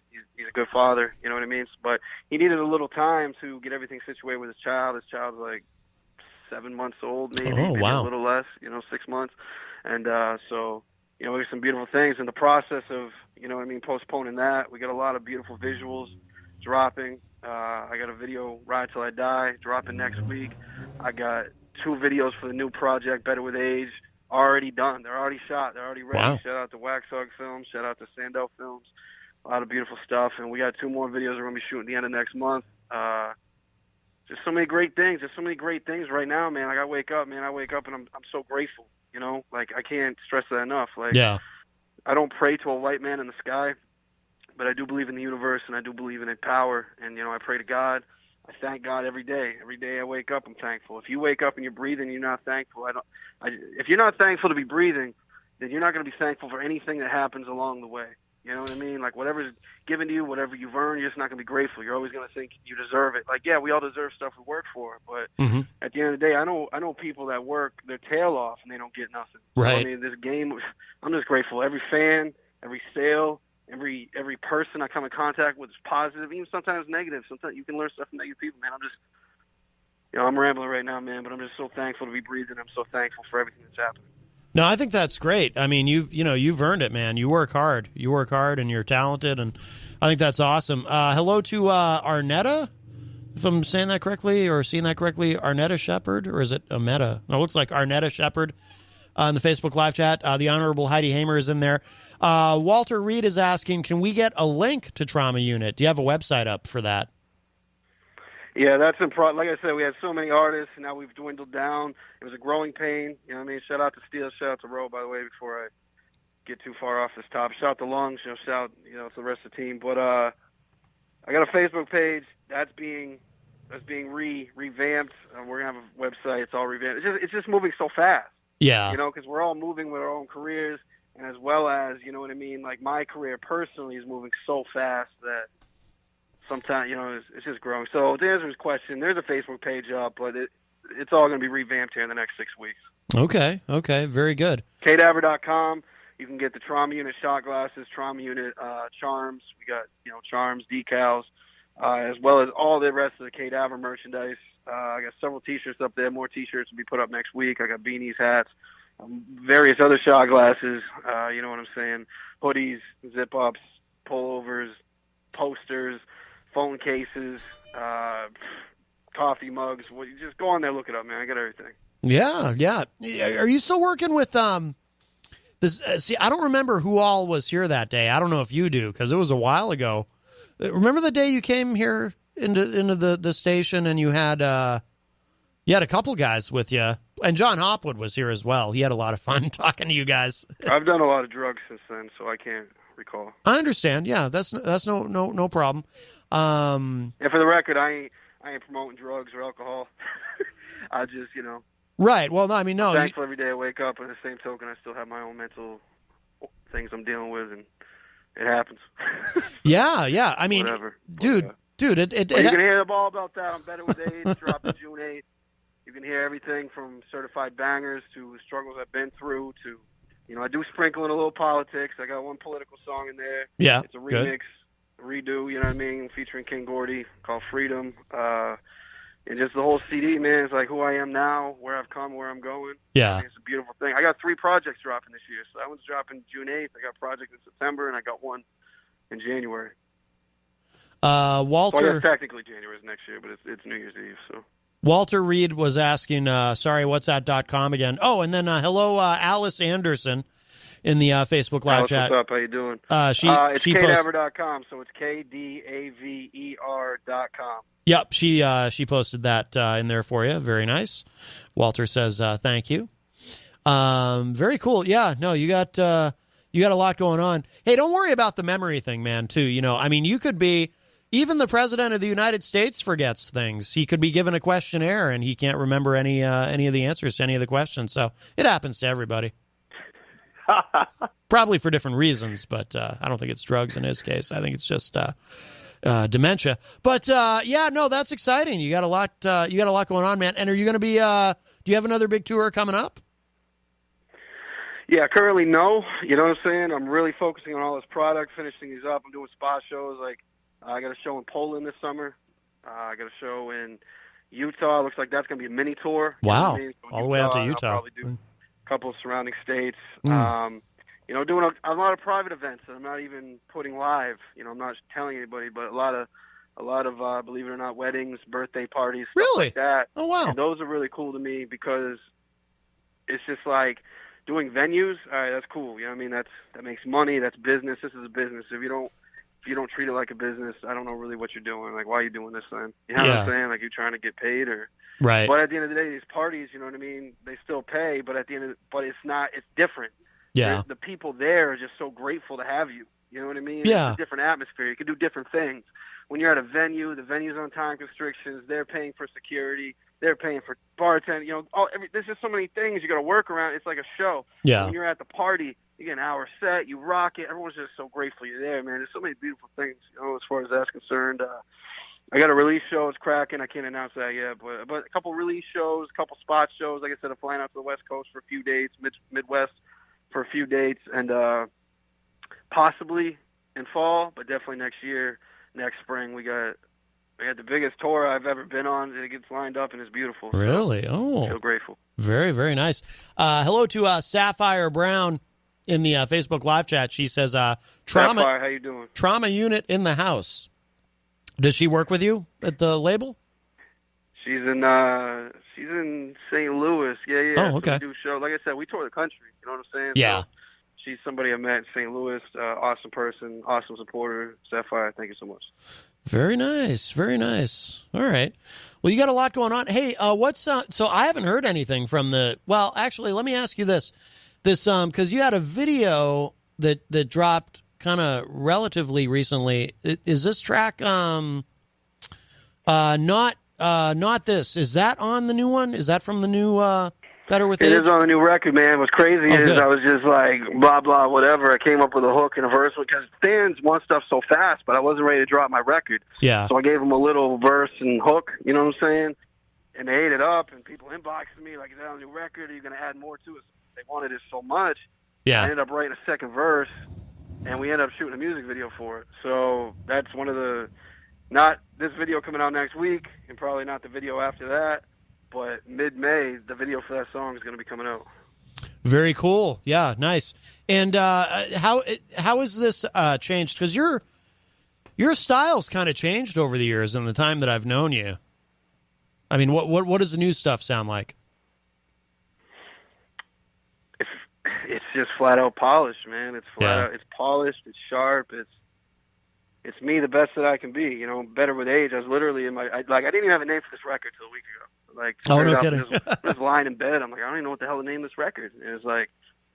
a good father. You know what I mean? But he needed a little time to get everything situated with his child. His child's 7 months old, maybe a little less. 6 months. And so. There's some beautiful things in the process of, postponing that. We got a lot of beautiful visuals dropping. I got a video, Ride Till I Die, dropping next week. I got 2 videos for the new project, Better With Age, already done. They're already shot. They're already ready. Wow. Shout out to Wax Hug Films. Shout out to Sandow Films. a lot of beautiful stuff. And we got 2 more videos we're going to be shooting at the end of next month. Just so many great things. Just so many great things right now, man. Like, I wake up and I'm so grateful, you know? Like, I can't stress that enough. Like, yeah. I don't pray to a white man in the sky, but I do believe in the universe, and I do believe in power. And, you know, I pray to God. I thank God every day. Every day I wake up, I'm thankful. If you wake up and you're breathing and you're not thankful, if you're not thankful to be breathing, then you're not going to be thankful for anything that happens along the way. You know what I mean? Like, whatever's given to you, whatever you've earned, you're just not going to be grateful. You're always going to think you deserve it. Like, yeah, we all deserve stuff we work for, but at the end of the day, I know people that work their tail off and they don't get nothing. Right. So, I mean, this game, I'm just grateful. Every fan, every sale, every person I come in contact with is positive, even sometimes negative. Sometimes you can learn stuff from negative people, man. I'm rambling right now, man, but I'm just so thankful to be breathing. I'm so thankful for everything that's happening. No, I think that's great. I mean, you've earned it, man. You work hard. And you're talented, and I think that's awesome. Hello to Arnetta, if I'm saying that correctly or seeing that correctly. Arnetta Shepard, or is it Ametta? No, it looks like Arnetta Shepard in the Facebook live chat. The Honorable Heidi Hamer is in there. Walter Reed is asking, can we get a link to Trauma Unit? Do you have a website up for that? Yeah, that's like I said, we had so many artists, and now we've dwindled down. It was a growing pain. You know what I mean? Shout out to Steele, shout out to Ro, by the way, before I get too far off this topic. Shout out to Lungs, shout out, to the rest of the team. But I got a Facebook page that's being revamped. We're gonna have a website. It's all revamped. It's just moving so fast. Yeah. Because we're all moving with our own careers, and as well as, you know what I mean. Like, my career personally is moving so fast that sometimes, it's just growing. So to answer his question, there's a Facebook page up, but it's all going to be revamped here in the next 6 weeks. Okay, very good. KDaver.com. You can get the Trauma Unit shot glasses, Trauma Unit charms. We got, charms, decals, as well as all the rest of the KDaver merchandise. I got several T-shirts up there. More T-shirts will be put up next week. I got beanies, hats, various other shot glasses. You know what I'm saying? Hoodies, zip-ups, pullovers, posters, phone cases, coffee mugs. Well, you just go on there, look it up, man. I got everything. Yeah. Are you still working with this? See, I don't remember who all was here that day. I don't know if you do, because it was a while ago. Remember the day you came here into the station, and you had a couple guys with you, and John Hopwood was here as well. He had a lot of fun talking to you guys. I've done a lot of drugs since then, so I can't recall. I understand. Yeah, that's no problem. And for the record, I ain't promoting drugs or alcohol. I just, Right. Well, no, I mean, no. I'm thankful every day I wake up, and at the same token, I still have my own mental things I'm dealing with, and it happens. Yeah. I mean, whatever. Dude, you can hear all about that on Better With AIDS, dropping June 8th. You can hear everything from certified bangers to struggles I've been through to, I do sprinkle in a little politics. I got one political song in there. Yeah, it's a remix, redo, you know what I mean, featuring King Gordy, called Freedom. And just the whole CD, man, is like who I am now, where I've come, where I'm going. Yeah. I mean, it's a beautiful thing. I got 3 projects dropping this year. So that one's dropping June 8th. I got a project in September, and I got one in January. Walter. So I guess technically January is next year, but it's New Year's Eve, so. Walter Reed was asking, sorry, what's that.com again? Oh, and then hello, Alice Anderson in the Facebook live Alice, chat. What's up? How you doing? It's KDaver.com, so it's KDAVER.com. Yep, she posted that in there for you. Very nice. Walter says thank you. Very cool. Yeah, no, you got a lot going on. Hey, don't worry about the memory thing, man, too. I mean, you could be, even the president of the United States forgets things. He could be given a questionnaire and he can't remember any of the answers to any of the questions. So it happens to everybody. Probably for different reasons, but I don't think it's drugs in his case. I think it's just dementia. But yeah, no, that's exciting. You got a lot going on, man. And are you going to be? Do you have another big tour coming up? Yeah, currently no. You know what I'm saying? I'm really focusing on all this product, finishing these up. I'm doing spot shows. Like I got a show in Poland this summer. I got a show in Utah. Looks like that's going to be a mini tour. Wow, you know what I mean? So all the way out to Utah. I'll probably do a couple of surrounding states. Doing a lot of private events that I'm not even putting live. I'm not telling anybody, but a lot of believe it or not, weddings, birthday parties, stuff really? like that. Oh wow, and those are really cool to me because it's just like doing venues. All right, that's cool. You know what I mean? That makes money. That's business. This is a business. If you don't treat it like a business, I don't know really what you're doing. Like, why are you doing this then? You know what I'm saying? Like, you're trying to get paid or right. But at the end of the day, these parties, you know what I mean? They still pay, but at the end of but it's not. It's different. Yeah. The people there are just so grateful to have you. You know what I mean? Yeah. It's a different atmosphere. You can do different things. When you're at a venue, the venue's on time constrictions. They're paying for security. They're paying for bartending. You know, there's just so many things you got to work around. It's like a show. Yeah. When you're at the party, you get an hour set. You rock it. Everyone's just so grateful you're there, man. There's so many beautiful things, you know, as far as that's concerned. I got a release show. It's cracking. I can't announce that yet, but a couple release shows, a couple spot shows. Like I said, I'm flying out to the West Coast for a few dates, Midwest for a few dates, and possibly in fall, but definitely next year, next spring. We got the biggest tour I've ever been on. It gets lined up and it's beautiful. Really? So I feel grateful. Very, very nice. Hello to Sapphire Brown in the Facebook live chat. She says, "Trauma." Sapphire, how you doing? Trauma unit in the house. Does she work with you at the label? She's in St. Louis. Yeah. Oh, okay. So we do shows. Like I said, we tour the country. You know what I'm saying? Yeah. So she's somebody I met in St. Louis. Awesome person, awesome supporter. Sapphire, thank you so much. Very nice. Very nice. All right. Well, you got a lot going on. Hey, what's so I haven't heard anything from well, actually, let me ask you this. Because you had a video that dropped kind of relatively recently. Is this track not this? Is that on the new one? Is that from the new Better With Age? It is on the new record, man. What's crazy is good. I was just like, blah, blah, whatever. I came up with a hook and a verse because fans want stuff so fast, but I wasn't ready to drop my record. Yeah. So I gave them a little verse and hook, you know what I'm saying? And they ate it up, and people inboxed me, like, is that on the new record? Are you going to add more to it? They wanted it so much. Yeah. I ended up writing a second verse, and we ended up shooting a music video for it. So that's one of the, not this video coming out next week, and probably not the video after that, but mid-May, the video for that song is going to be coming out. Very cool. Yeah, nice. And how has this changed? Because your style's kind of changed over the years in the time that I've known you. I mean, what does the new stuff sound like? It's just flat out polished, man. It's flat out. It's polished. It's sharp. It's me, the best that I can be. You know, Better With Age. I was literally in I didn't even have a name for this record till a week ago. Like, oh, no kidding. Just lying in bed. I'm like, I don't even know what the hell to name this record. And it's like,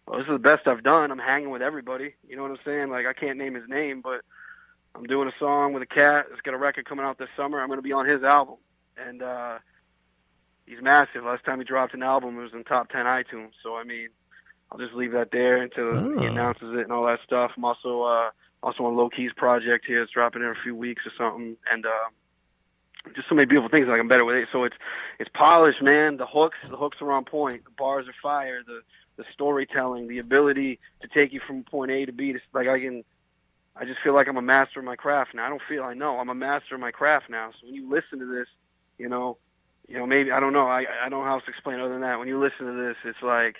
well, this is the best I've done. I'm hanging with everybody. You know what I'm saying? Like, I can't name his name, but I'm doing a song with a cat. It's got a record coming out this summer. I'm going to be on his album. And he's massive. Last time he dropped an album, it was in top 10 iTunes. So, I mean, I'll just leave that there until he announces it and all that stuff. I'm also on Low Key's project here. It's dropping in a few weeks or something. And just so many beautiful things. Like, I'm Better With It. So it's polished, man. The hooks are on point. The bars are fire. The storytelling, the ability to take you from point A to B. Like, I just feel like I'm a master of my craft now. I know I'm a master of my craft now. So when you listen to this, you know, maybe, I don't know. I don't know how else to explain it other than that. When you listen to this, it's like,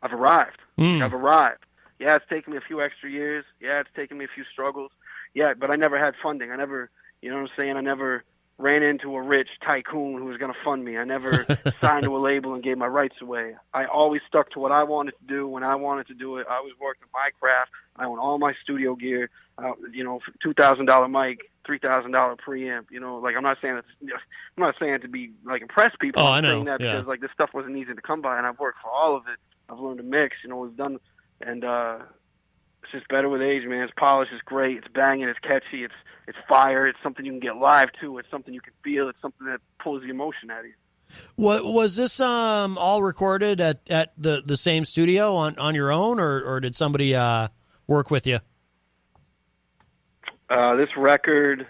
I've arrived. I've arrived. Yeah, it's taken me a few extra years. Yeah, it's taken me a few struggles. Yeah, but I never had funding. I never, you know what I'm saying? I never ran into a rich tycoon who was going to fund me. I never signed to a label and gave my rights away. I always stuck to what I wanted to do when I wanted to do it. I was working my craft. I own all my studio gear. You know, $2,000 mic, $3,000 preamp. You know, like, I'm not saying to be like impress people. Oh, I'm I know. saying that because like this stuff wasn't easy to come by, and I've worked for all of it. I've learned to mix. You know, we've done, and it's just Better With Age, man. It's polished. It's great. It's banging. It's catchy. It's fire. It's something you can get live to. It's something you can feel. It's something that pulls the emotion out of you. What was this all recorded at the same studio on your own, or did somebody work with you? This record,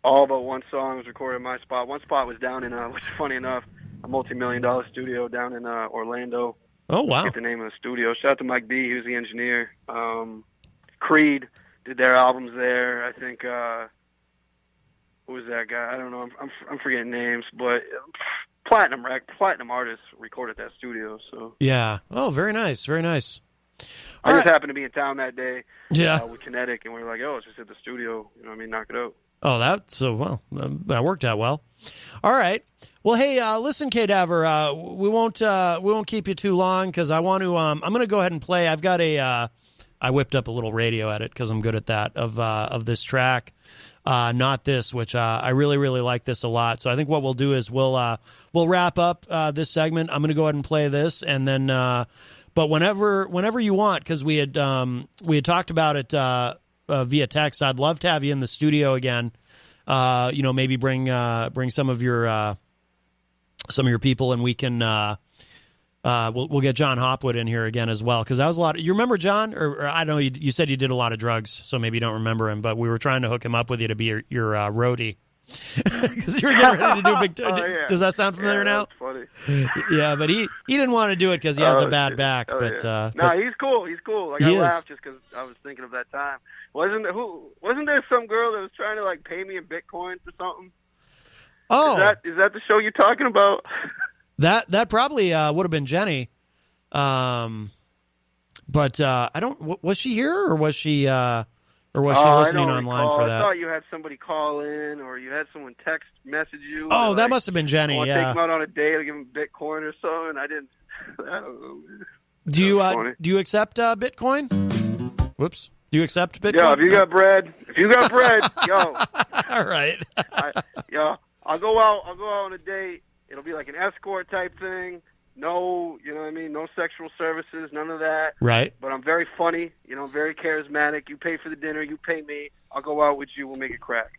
all but one song was recorded in my spot. One spot was down in, which is funny enough, a multi-million-dollar studio down in Orlando. Oh, wow. I forget the name of the studio. Shout out to Mike B. He was the engineer. Creed did their albums there. I think, who was that guy? I don't know. I'm forgetting names, but platinum artists recorded that studio. So yeah. Oh, very nice. Very nice. I just happened to be in town that day. Yeah. With Kinetic, and we were like, oh, it's just at the studio. You know what I mean? Knock it out. Oh, that worked out well. All right. Well, hey, listen, Cadaver, we won't keep you too long because I want to. I'm going to go ahead and play. I've got a I whipped up a little radio edit because I'm good at that of this track. Not This, which I really, really like this a lot. So I think what we'll do is we'll wrap up this segment. I'm going to go ahead and play this, and then but whenever you want, because we had talked about it via text. I'd love to have you in the studio again. Maybe bring some of your people, and we can we'll get John Hopwood in here again as well, because that was a lot. You remember John, or I know you said you did a lot of drugs, so maybe you don't remember him, but we were trying to hook him up with you to be your roadie. Because you were getting ready to do a big. Yeah. Does that sound familiar now? That's funny. Yeah, but he didn't want to do it because he has a bad back. But he's cool. He's cool. Like, I laughed just because I was thinking of that time. Wasn't there some girl that was trying to like pay me in Bitcoin or something? Oh, is that the show you're talking about? That probably would have been Jenny. But I don't. Was she here, or was she? Or was she listening online for that? I thought you had somebody call in, or you had someone text message you. Oh, that must have been Jenny. Take them out on a date to give them Bitcoin or something. I don't know. Do you accept Bitcoin? Whoops. Do you accept Bitcoin? Yeah, if you got bread, yo. All right. I'll go out on a date. It'll be like an escort type thing. No, you know what I mean? No sexual services, none of that. Right. But I'm very funny, very charismatic. You pay for the dinner, you pay me. I'll go out with you. We'll make it crack.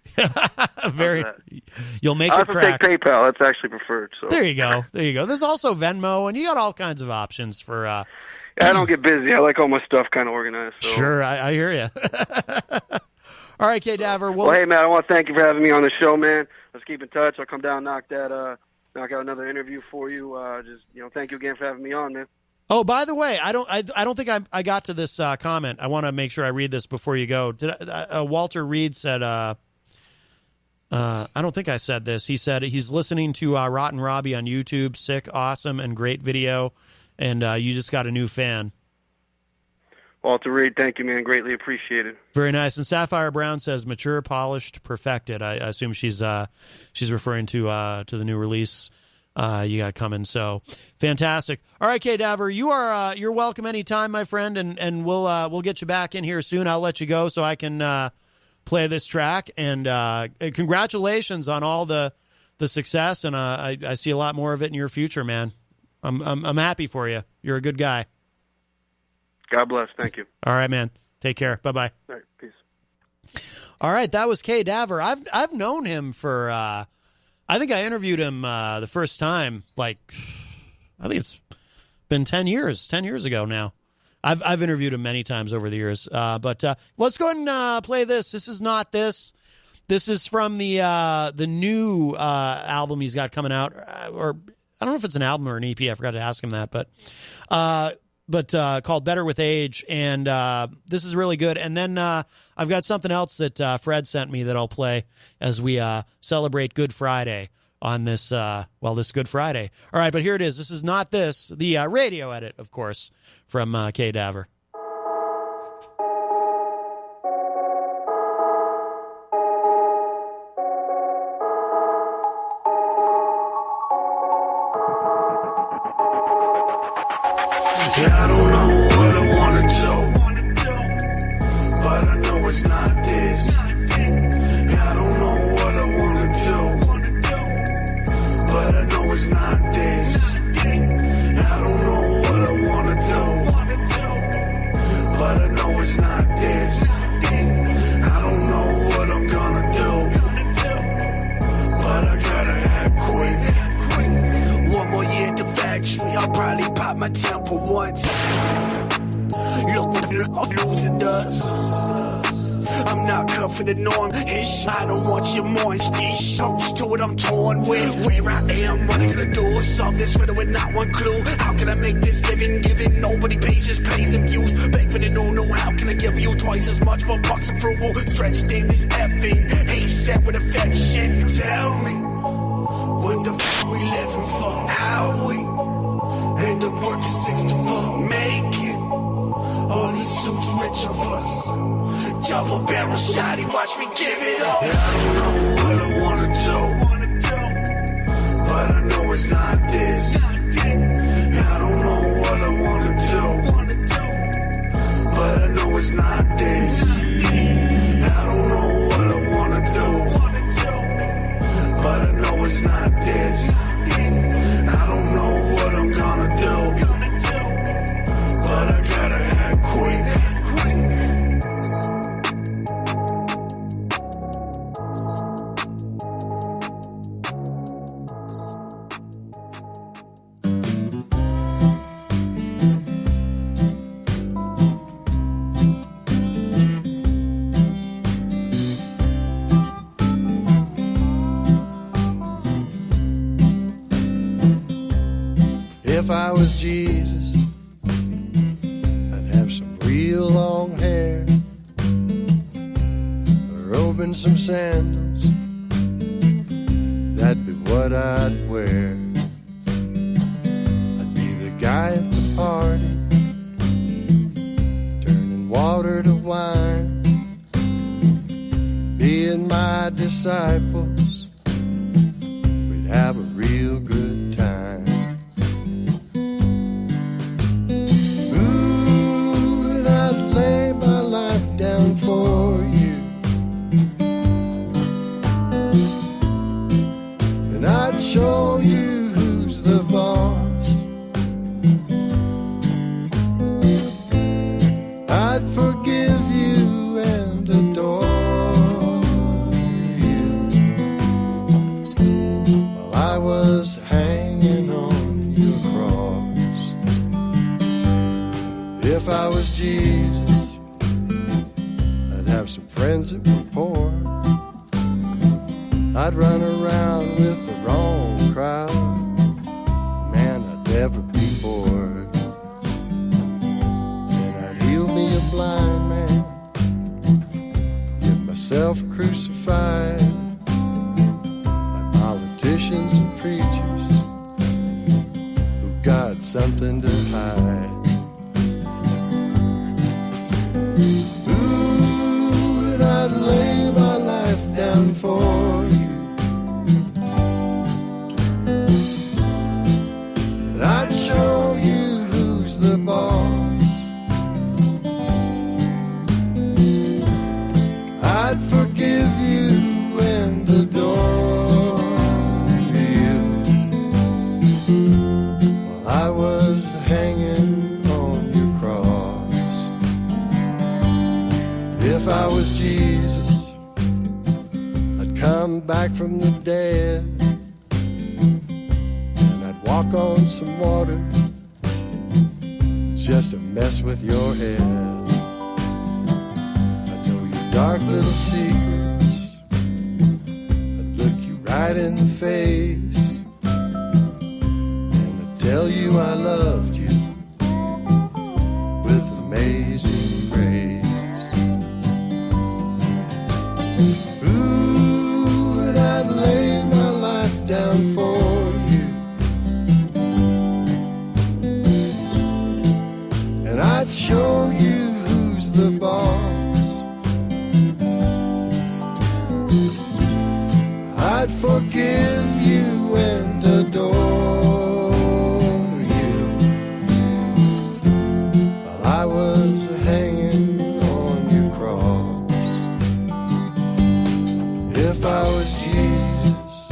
You'll make it crack. I have to take PayPal. That's actually preferred. So. There you go. There's also Venmo, and you got all kinds of options for. I don't get busy. I like all my stuff kind of organized. So. Sure, I hear you. All right, K-Daver. Well, hey, man, I want to thank you for having me on the show, man. Let's keep in touch. I'll come down, knock out another interview for you. Thank you again for having me on, man. Oh, by the way, I don't think I got to this comment. I want to make sure I read this before you go. Walter Reed said, I don't think I said this. He said he's listening to Rotten Robbie on YouTube. Sick, awesome, and great video. And you just got a new fan. Walter Reed, thank you, man. Greatly appreciated. Very nice. And Sapphire Brown says, mature, polished, perfected. I assume she's referring to the new release you got coming. So fantastic. All right, K-Daver, you're welcome anytime, my friend, and we'll get you back in here soon. I'll let you go so I can play this track. And congratulations on all the success. And I see a lot more of it in your future, man. I'm happy for you. You're a good guy. God bless. Thank you. All right, man. Take care. Bye-bye. All right. Peace. All right. That was K-Daver. I've known him for, I think I interviewed him the first time, I think it's been 10 years ago now. I've interviewed him many times over the years. But let's go ahead and play this. This is Not This. This is from the new album he's got coming out, or I don't know if it's an album or an EP. I forgot to ask him that, but called Better With Age, and this is really good. And then I've got something else that Fred sent me that I'll play as we celebrate Good Friday on this Good Friday. All right, but here it is. This is Not This, the radio edit, of course, from K-Daver. I don't know what I wanna do, but I know it's not this. I don't know what I wanna do, but I know it's not this. I don't know what I wanna do, but I know it's not this. I don't know what I'm gonna do, but I gotta act quick. One more year at the factory, I'll probably pop my temper once. Look what the loser does. I'm not cut for the norm. I don't want your more. These shows to what I'm torn with. Where I am, what I gonna do? Solve this riddle with not one clue. How can I make this living given nobody pays, just plays and views? Beg for the no, how can I give you twice as much? But bucks are frugal, stretched in this effing. Hate set with affection. Tell me, what the f we living for? How we end up working 6 to 4, making all these suits rich of us. Double barrel shotty, watch me give it up. I don't know what I wanna do, but I know it's not this. I don't know what I wanna do, but I know it's If I was Jesus, I'd have some real long hair, a robe and some sandals. That'd be what I'd wear. I'd be the guy at the party, turning water to wine, being my disciples. We'd have a real good time. Ooh, and I'd lay my life down for you, and I'd show you who's the boss. I'd forgive you and adore you while I was hanging on your cross. If I was Jesus, I'd have some friends that were poor. I'd run around with the wrong crowd. Man, I'd never be bored. And I'd heal me a blind man, get myself crucified by politicians and preachers who've got something to hide. Ooh, and I'd lay my life down for you, and I'd show you who's the boss. I'd forgive you and adore you while I was hanging on your cross. If I was Jesus, I'd come back from the dead, and I'd walk on some water just to mess with your head. I'd know your dark little secrets, I'd look you right in the face, and I'd tell you I loved you with amazing grace. Ooh, and I'd lay my life down for you, and I'd show you who's the boss. I'd forgive you and adore you while I was hanging on your cross. If I was Jesus,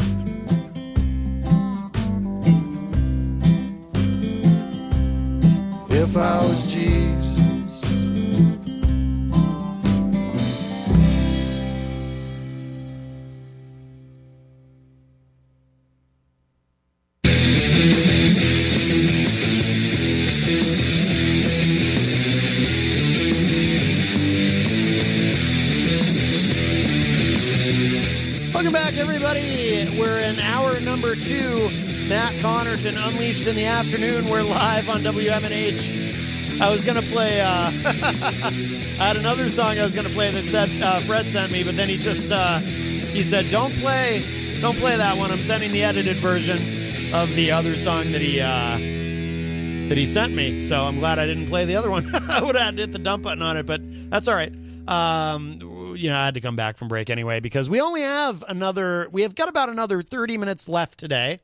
if I was Jesus. Welcome back, everybody. We're in hour number 2. Matt Connarton, Unleashed in the Afternoon. We're live on WMNH. I was going to play, I had another song I was going to play that said, Fred sent me, but then he just, he said, don't play that one. I'm sending the edited version of the other song that he sent me. So I'm glad I didn't play the other one. I would have had to hit the dump button on it, but that's all right. You know, I had to come back from break anyway because we have got about another 30 minutes left today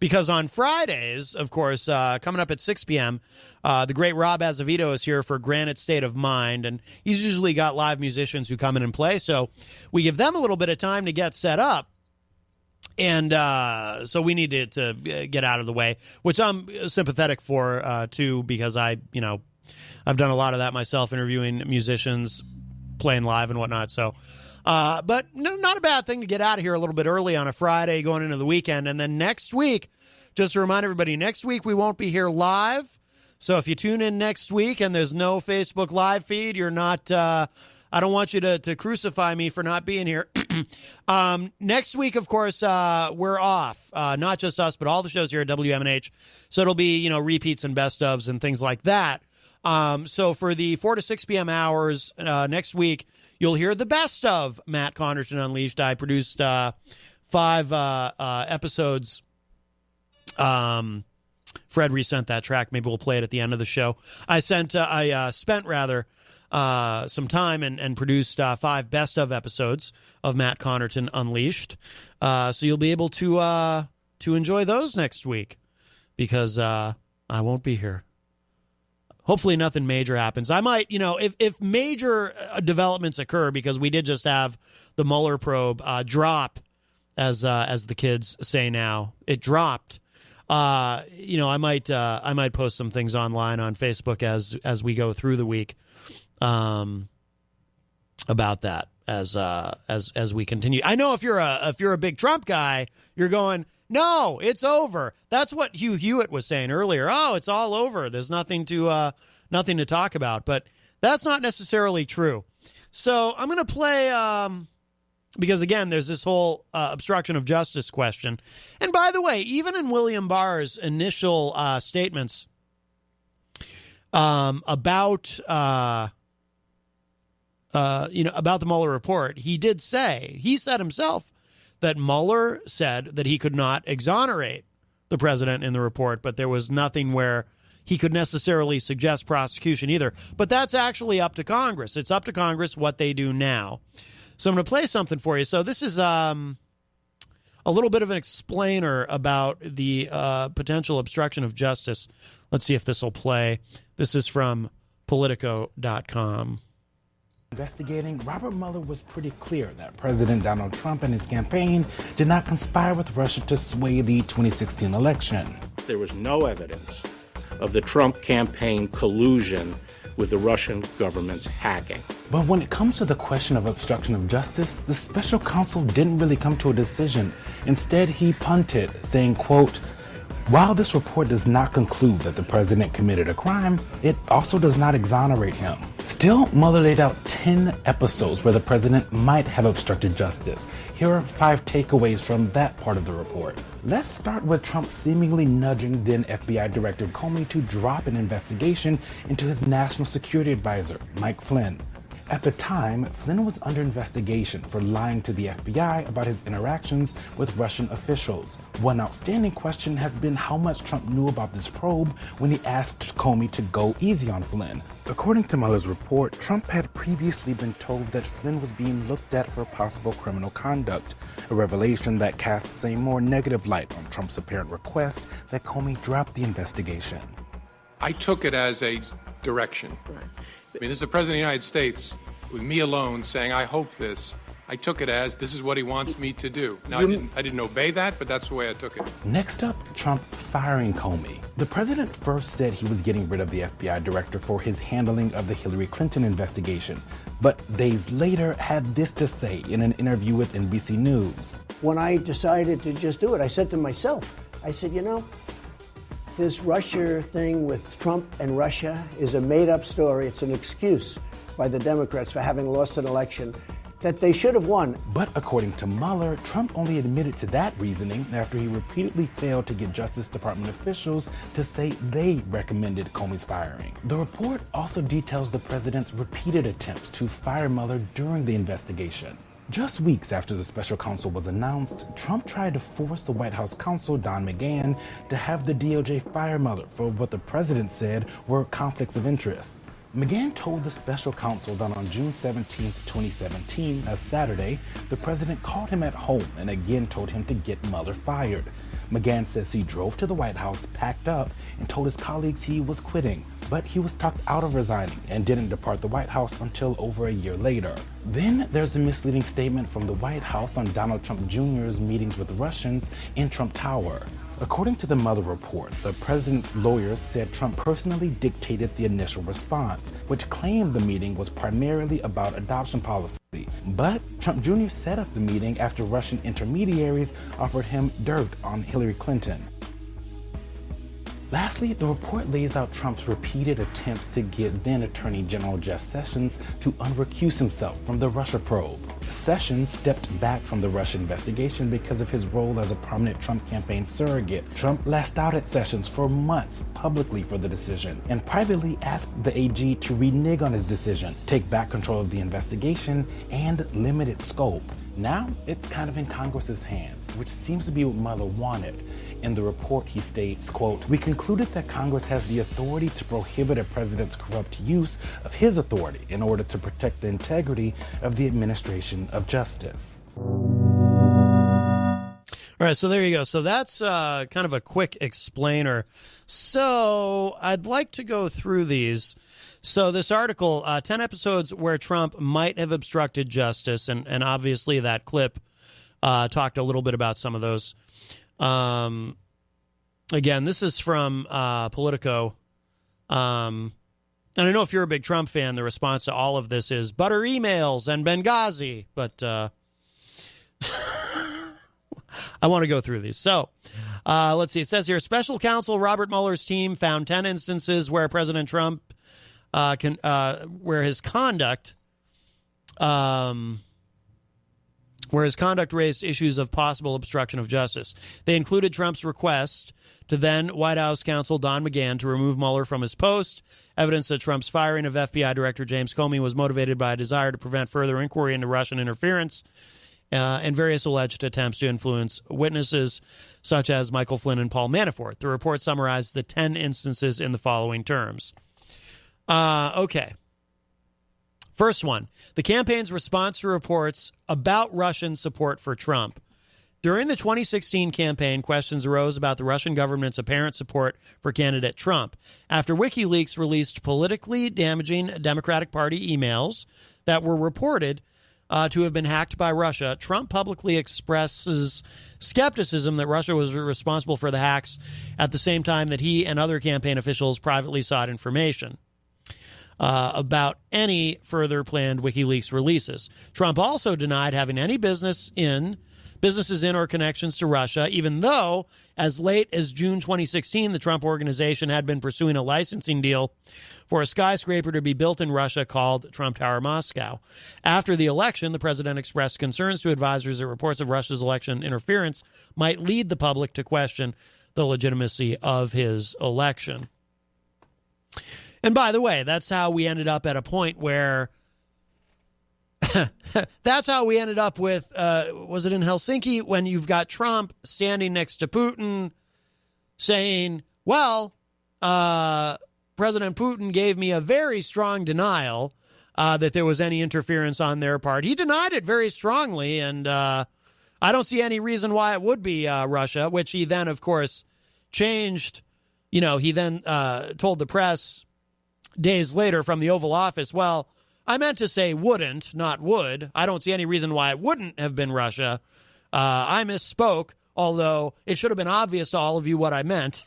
because on Fridays, of course, coming up at 6 p.m., the great Rob Azevedo is here for Granite State of Mind, and he's usually got live musicians who come in and play, so we give them a little bit of time to get set up. And so we need to get out of the way, which I'm sympathetic for, too, because I've done a lot of that myself, interviewing musicians, playing live and whatnot. So, but no, not a bad thing to get out of here a little bit early on a Friday going into the weekend. And then next week, just to remind everybody, next week we won't be here live. So if you tune in next week and there's no Facebook live feed, you're not I don't want you to crucify me for not being here. Next week, of course, we're off. Not just us, but all the shows here at WMNH. So it'll be, repeats and best ofs and things like that. So for the 4 to 6 p.m. hours next week, you'll hear the best of Matt Connarton Unleashed. I produced 5 episodes. Fred resent that track. Maybe we'll play it at the end of the show. I spent some time and produced 5 best of episodes of Matt Connarton Unleashed. So you'll be able to enjoy those next week because I won't be here. Hopefully nothing major happens. I might, if major developments occur, because we did just have the Mueller probe drop, as the kids say now, it dropped. I might post some things online on Facebook as we go through the week, about that as we continue. I know if you're a big Trump guy, you're going, no, it's over. That's what Hugh Hewitt was saying earlier. Oh, it's all over. There's nothing to talk about. But that's not necessarily true. So I'm going to play, because again, there's this whole obstruction of justice question. And by the way, even in William Barr's initial statements about the Mueller report, he said himself that Mueller said that he could not exonerate the president in the report, but there was nothing where he could necessarily suggest prosecution either. But that's actually up to Congress. It's up to Congress what they do now. So I'm going to play something for you. So this is a little bit of an explainer about the potential obstruction of justice. Let's see if this will play. This is from Politico.com. Investigating, Robert Mueller was pretty clear that President Donald Trump and his campaign did not conspire with Russia to sway the 2016 election. There was no evidence of the Trump campaign collusion with the Russian government's hacking. But when it comes to the question of obstruction of justice, the special counsel didn't really come to a decision. Instead, he punted, saying, quote, "While this report does not conclude that the president committed a crime, it also does not exonerate him." Still, Mueller laid out 10 episodes where the president might have obstructed justice. Here are 5 takeaways from that part of the report. Let's start with Trump seemingly nudging then FBI Director Comey to drop an investigation into his national security advisor, Mike Flynn. At the time, Flynn was under investigation for lying to the FBI about his interactions with Russian officials. One outstanding question has been how much Trump knew about this probe when he asked Comey to go easy on Flynn. According to Mueller's report, Trump had previously been told that Flynn was being looked at for possible criminal conduct, a revelation that casts a more negative light on Trump's apparent request that Comey drop the investigation. I took it as a direction. Right. I mean, this is the President of the United States, with me alone, saying, I hope this. I took it as, this is what he wants me to do. Now, I didn't obey that, but that's the way I took it. Next up, Trump firing Comey. The president first said he was getting rid of the FBI director for his handling of the Hillary Clinton investigation, but days later had this to say in an interview with NBC News. When I decided to just do it, I said to myself, I said, this Russia thing with Trump and Russia is a made-up story. It's an excuse by the Democrats for having lost an election that they should have won. But according to Mueller, Trump only admitted to that reasoning after he repeatedly failed to get Justice Department officials to say they recommended Comey's firing. The report also details the president's repeated attempts to fire Mueller during the investigation. Just weeks after the special counsel was announced, Trump tried to force the White House counsel, Don McGahn, to have the DOJ fire Mueller for what the president said were conflicts of interest. McGahn told the special counsel that on June 17, 2017, a Saturday, the president called him at home and again told him to get Mueller fired. McGahn says he drove to the White House, packed up, and told his colleagues he was quitting, but he was talked out of resigning and didn't depart the White House until over a year later. Then there's a misleading statement from the White House on Donald Trump Jr.'s meetings with Russians in Trump Tower. According to the Mueller report, the president's lawyers said Trump personally dictated the initial response, which claimed the meeting was primarily about adoption policy. But Trump Jr. set up the meeting after Russian intermediaries offered him dirt on Hillary Clinton. Lastly, the report lays out Trump's repeated attempts to get then Attorney General Jeff Sessions to unrecuse himself from the Russia probe. Sessions stepped back from the Russia investigation because of his role as a prominent Trump campaign surrogate. Trump lashed out at Sessions for months publicly for the decision and privately asked the AG to renege on his decision, take back control of the investigation, and limit its scope. Now, it's kind of in Congress's hands, which seems to be what Mueller wanted. In the report, he states, quote, "We concluded that Congress has the authority to prohibit a president's corrupt use of his authority in order to protect the integrity of the administration of justice." All right, so there you go. So that's kind of a quick explainer. So I'd like to go through these. So this article, 10 episodes where Trump might have obstructed justice, and obviously that clip talked a little bit about some of those. Again, this is from Politico. And I know if you're a big Trump fan, the response to all of this is butter emails and Benghazi. But I want to go through these. So let's see. It says here, Special Counsel Robert Mueller's team found 10 instances where President Trump where his conduct raised issues of possible obstruction of justice. They included Trump's request to then White House counsel Don McGahn to remove Mueller from his post, evidence that Trump's firing of FBI Director James Comey was motivated by a desire to prevent further inquiry into Russian interference, and various alleged attempts to influence witnesses such as Michael Flynn and Paul Manafort. The report summarized the 10 instances in the following terms. Okay. First one, the campaign's response to reports about Russian support for Trump. During the 2016 campaign, questions arose about the Russian government's apparent support for candidate Trump. After WikiLeaks released politically damaging Democratic Party emails that were reported to have been hacked by Russia, Trump publicly expresses skepticism that Russia was responsible for the hacks at the same time that he and other campaign officials privately sought information about any further planned WikiLeaks releases. Trump also denied having any businesses in or connections to Russia, even though as late as June 2016, the Trump Organization had been pursuing a licensing deal for a skyscraper to be built in Russia called Trump Tower Moscow. After the election, the president expressed concerns to advisors that reports of Russia's election interference might lead the public to question the legitimacy of his election. And by the way, that's how we ended up at a point where that's how we ended up with, was it in Helsinki, when you've got Trump standing next to Putin saying, well, President Putin gave me a very strong denial that there was any interference on their part. He denied it very strongly, and I don't see any reason why it would be Russia, which he then, of course, changed. You know, he then told the press days later from the Oval Office, well, I meant to say wouldn't, not would. I don't see any reason why it wouldn't have been Russia. I misspoke, although it should have been obvious to all of you what I meant.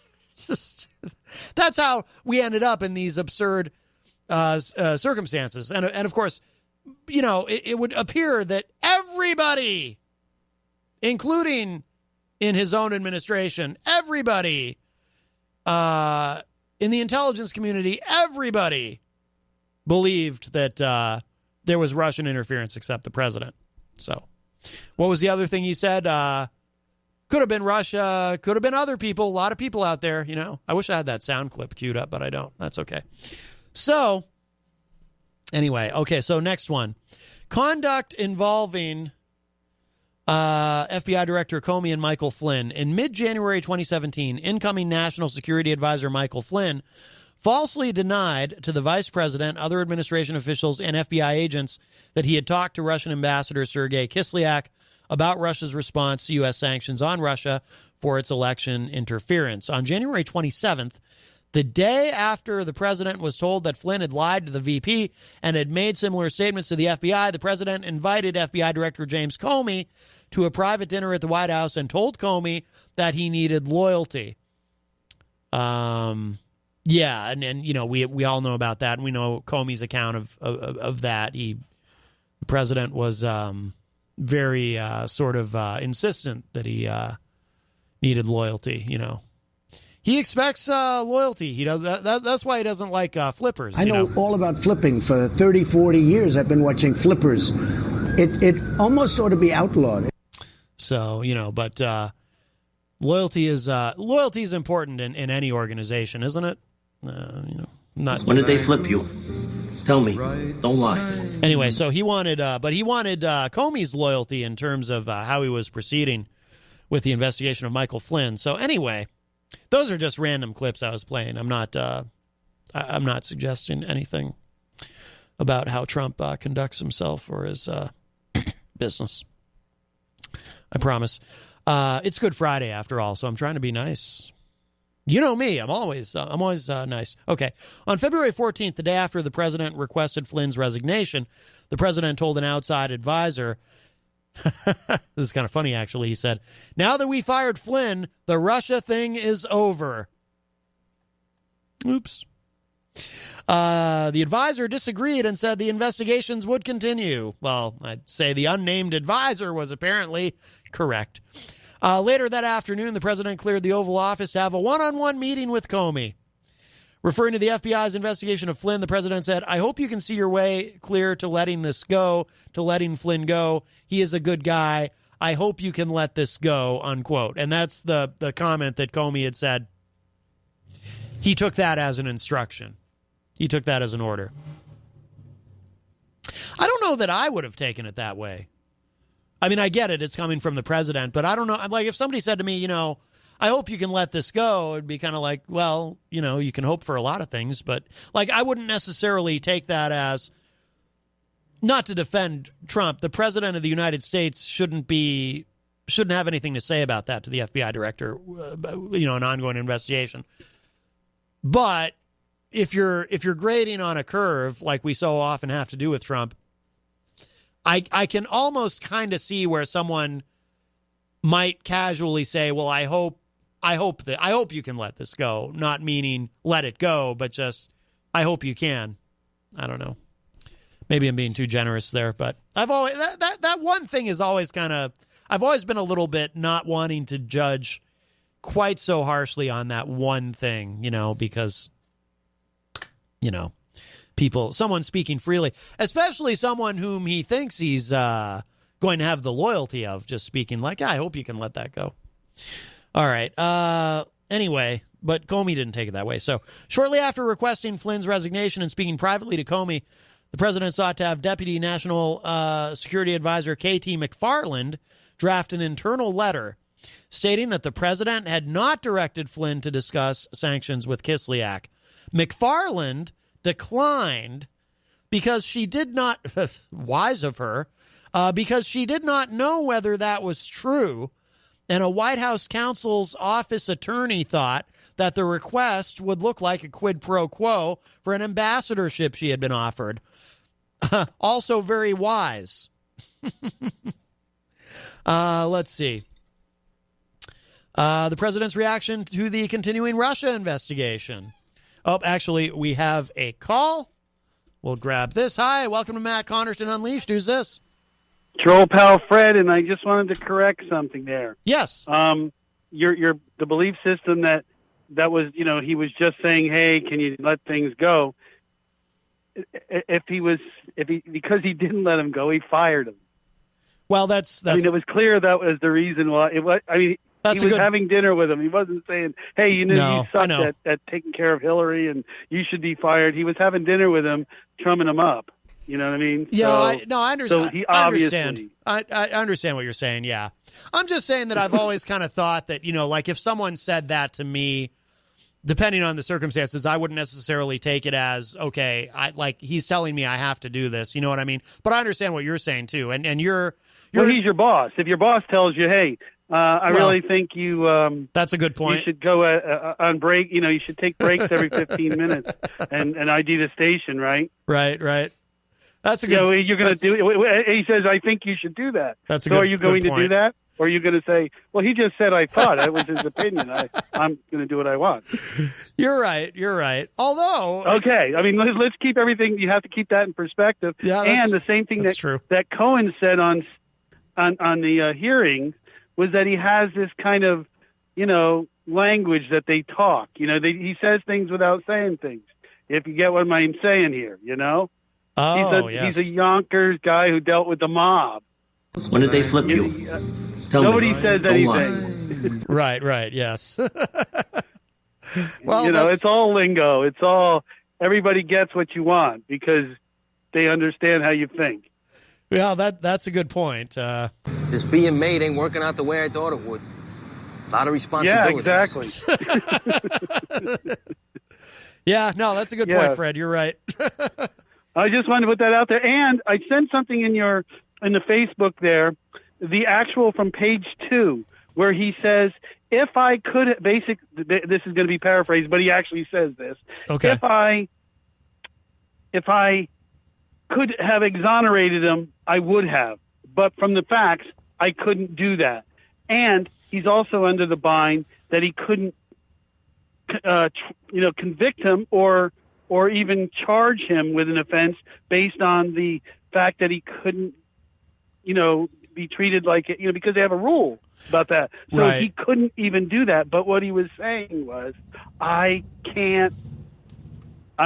That's how we ended up in these absurd circumstances. And of course, you know, it would appear that everybody, including in his own administration, everybody in the intelligence community, everybody believed that there was Russian interference except the president. So what was the other thing he said? Could have been Russia, could have been other people, a lot of people out there, you know. I wish I had that sound clip queued up, but I don't. That's okay. So anyway, okay, so next one. Conduct involving FBI Director Comey and Michael Flynn. In mid-January 2017, incoming National Security Advisor Michael Flynn falsely denied to the vice president, other administration officials, and FBI agents that he had talked to Russian Ambassador Sergei Kislyak about Russia's response to U.S. sanctions on Russia for its election interference. On January 27th, the day after the president was told that Flynn had lied to the VP and had made similar statements to the FBI, the president invited FBI Director James Comey to a private dinner at the White House and told Comey that he needed loyalty. Yeah, and you know, we all know about that, and we know Comey's account of that. The president was very sort of insistent that he needed loyalty. You know, He expects loyalty. He does that's why he doesn't like flippers. I know all about flipping. For 30, 40 years, I've been watching flippers. It almost ought to be outlawed. So, but loyalty is important in any organization, isn't it? Not. When did they flip you? Tell me. Don't lie. Anyway, so he wanted Comey's loyalty in terms of how he was proceeding with the investigation of Michael Flynn. So anyway, those are just random clips I was playing. I'm not suggesting anything about how Trump conducts himself or his business. I promise. It's Good Friday after all, so I'm trying to be nice. You know me. I'm always nice. Okay. On February 14th, the day after the president requested Flynn's resignation, the president told an outside advisor, this is kind of funny, actually. He said, "Now that we fired Flynn, the Russia thing is over." Oops. The advisor disagreed and said the investigations would continue. Well, I'd say the unnamed advisor was apparently correct. Later that afternoon, the president cleared the Oval Office to have a one-on-one meeting with Comey. Referring to the FBI's investigation of Flynn, the president said, "I hope you can see your way clear to letting this go, to letting Flynn go. He is a good guy. I hope you can let this go," unquote. And that's the comment that Comey had said. He took that as an instruction. He took that as an order. I don't know that I would have taken it that way. I mean, I get it. It's coming from the president, but I don't know. Like, if somebody said to me, "I hope you can let this go," it'd be kind of like, well, you can hope for a lot of things, but like, I wouldn't necessarily take that as, not to defend Trump. The president of the United States shouldn't have anything to say about that to the FBI director, an ongoing investigation. But if you're grading on a curve, like we so often have to do with Trump, I can almost kind of see where someone might casually say, "Well, I hope you can let this go," not meaning let it go, but just I hope you can. I don't know. Maybe I'm being too generous there, but I've always that one thing is always I've always been a little bit not wanting to judge quite so harshly on that one thing, because someone speaking freely, especially someone whom he thinks he's going to have the loyalty of, just speaking like, "I hope you can let that go." All right. Anyway, but Comey didn't take it that way. So shortly after requesting Flynn's resignation and speaking privately to Comey, the president sought to have Deputy National Security Advisor K.T. McFarland draft an internal letter stating that the president had not directed Flynn to discuss sanctions with Kislyak. McFarland declined because she did not, wise of her, because she did not know whether that was true, and a White House counsel's office attorney thought that the request would look like a quid pro quo for an ambassadorship she had been offered. Also very wise. Let's see. The president's reaction to the continuing Russia investigation. Oh, actually, we have a call. We'll grab this. Hi, welcome to Matt Connarton Unleashed. Who's this? Troll pal Fred, and I just wanted to correct something there. Yes. Your the belief system that was, he was just saying, "Hey, can you let things go?" Because he didn't let him go, he fired him. Well, that's. I mean, it was clear that was the reason why. He was having dinner with him. He wasn't saying, "Hey, you sucked at taking care of Hillary and you should be fired." He was having dinner with him, trumming him up. You know what I mean? Yeah, I understand. So he obviously, I understand what you're saying. Yeah, I'm just saying that I've always kind of thought that, like if someone said that to me, depending on the circumstances, I wouldn't necessarily take it as, okay, he's telling me I have to do this. You know what I mean? But I understand what you're saying too, and you're well, he's your boss. If your boss tells you, "Hey, I really think you." That's a good point. You should go on break. You should take breaks every 15 minutes and ID the station, right? Right. That's a good. You're going to do it. He says, "I think you should do that." That's a so good. Are you going to do that, or are you going to say, "Well, he just said I thought it was his opinion. I'm going to do what I want." You're right. Although, okay, I mean, let's keep everything. You have to keep that in perspective. Yeah, and the same thing that Cohen said on the hearing was that he has this kind of, language that they talk. He says things without saying things. If you get what I'm saying here, Oh, he's a Yonkers guy who dealt with the mob. When did they flip you? Tell Nobody me. says Don't anything. Right, yes. Well, it's all lingo. It's all, everybody gets what you want because they understand how you think. Yeah, that's a good point. This being made ain't working out the way I thought it would. A lot of responsibilities. Yeah, exactly. Yeah, no, that's a good point, Fred. You're right. I just wanted to put that out there. And I sent something in the Facebook there, the actual from page 2, where he says, if I could, this is going to be paraphrased, but he actually says this. Okay. If I could have exonerated him, I would have. But from the facts, I couldn't do that. And he's also under the bind that he couldn't, convict him or even charge him with an offense based on the fact that he couldn't, be treated like it, because they have a rule about that. So Right. he couldn't even do that. But what he was saying was, I'm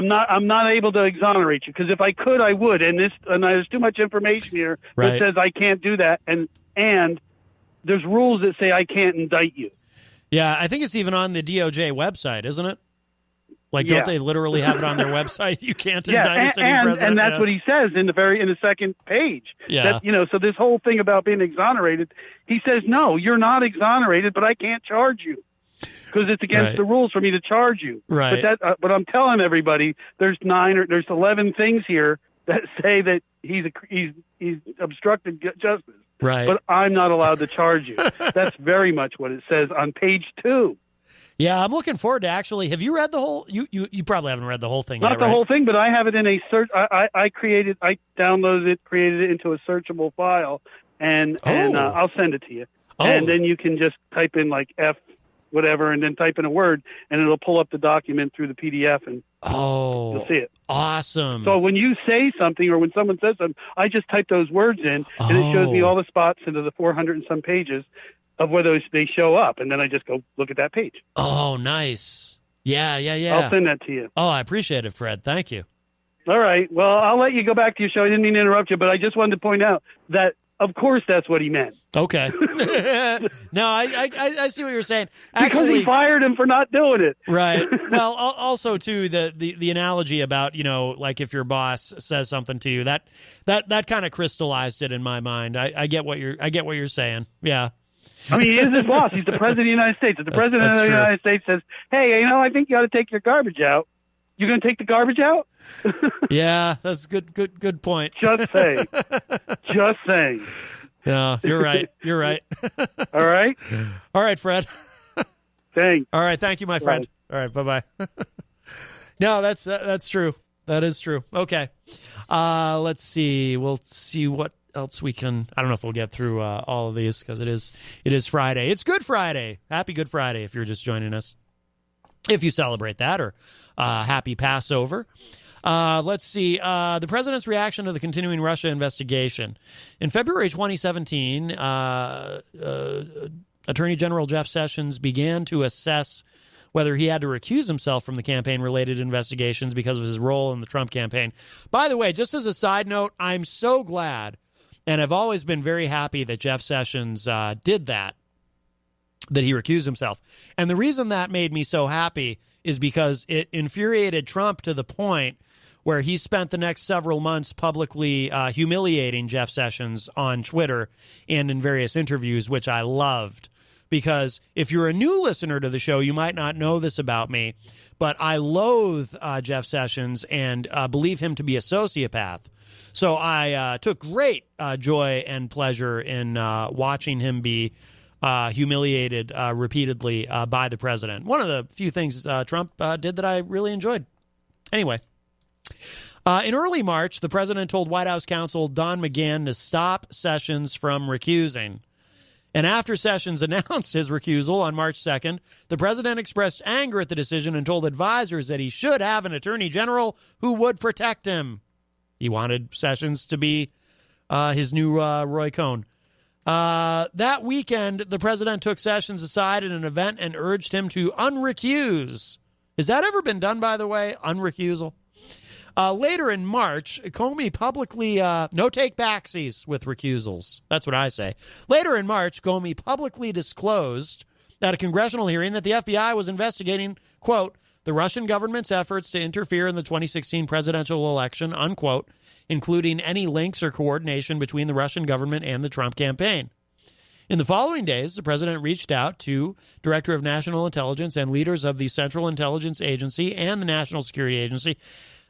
not able to exonerate you because if I could, I would. And there's too much information here that Right. says I can't do that. And there's rules that say I can't indict you. Yeah, I think it's even on the DOJ website, isn't it? Like, don't they literally have it on their website? You can't indict a sitting president. And that's what he says in the second page. Yeah. That, so this whole thing about being exonerated, he says, no, you're not exonerated, but I can't charge you because it's against the rules for me to charge you. Right. But I'm telling everybody, there's 11 things here that say that he's obstructed justice. Right. But I'm not allowed to charge you. That's very much what it says on page 2. Yeah, I'm looking forward to actually. Have you read the whole? You probably haven't read the whole thing. Not yet, the right? whole thing, but I have it in a search. I downloaded it, created it into a searchable file, and I'll send it to you. Oh. And then you can just type in like F whatever, and then type in a word, and it'll pull up the document through the PDF, and you'll see it. Awesome. So when you say something, or when someone says something, I just type those words in, and it shows me all the spots into the 400 and some pages of where they show up, and then I just go look at that page. Oh, nice. Yeah. I'll send that to you. Oh, I appreciate it, Fred. Thank you. All right. Well, I'll let you go back to your show. I didn't mean to interrupt you, but I just wanted to point out that, of course, that's what he meant. Okay. No, I see what you're saying. Because he fired him for not doing it. Right. Well, also too the analogy about, like if your boss says something to you, that kind of crystallized it in my mind. I get what you're saying. Yeah. I mean, he is his boss. He's the president of the United States. If the president of the United States says, "Hey, I think you ought to take your garbage out," you're going to take the garbage out? Yeah, that's good point. Just saying. Just saying. No, you're right. You're right. All right. All right, Fred. Thanks. All right, thank you, my friend. All right, bye-bye. No, that's true. That is true. Okay. Let's see. We'll see what else we can. I don't know if we'll get through all of these because it is Friday. It's Good Friday. Happy Good Friday if you're just joining us. If you celebrate that, or happy Passover. Let's see. The president's reaction to the continuing Russia investigation. In February 2017, Attorney General Jeff Sessions began to assess whether he had to recuse himself from the campaign-related investigations because of his role in the Trump campaign. By the way, just as a side note, I'm so glad, and I've always been very happy that Jeff Sessions did that he recused himself. And the reason that made me so happy is because it infuriated Trump to the point where he spent the next several months publicly humiliating Jeff Sessions on Twitter and in various interviews, which I loved. Because if you're a new listener to the show, you might not know this about me, but I loathe Jeff Sessions and believe him to be a sociopath. So I took great joy and pleasure in watching him be humiliated repeatedly by the president. One of the few things Trump did that I really enjoyed. Anyway, in early March, the president told White House counsel Don McGahn to stop Sessions from recusing. And after Sessions announced his recusal on March 2nd, the president expressed anger at the decision and told advisors that he should have an attorney general who would protect him. He wanted Sessions to be his new Roy Cohn. That weekend, the president took Sessions aside at an event and urged him to unrecuse. Has that ever been done, by the way? Unrecusal? Later in March, Comey publicly, no take backsies with recusals. That's what I say. Later in March, Comey publicly disclosed at a congressional hearing that the FBI was investigating, quote, the Russian government's efforts to interfere in the 2016 presidential election, unquote, including any links or coordination between the Russian government and the Trump campaign. In the following days, the president reached out to Director of National Intelligence and leaders of the Central Intelligence Agency and the National Security Agency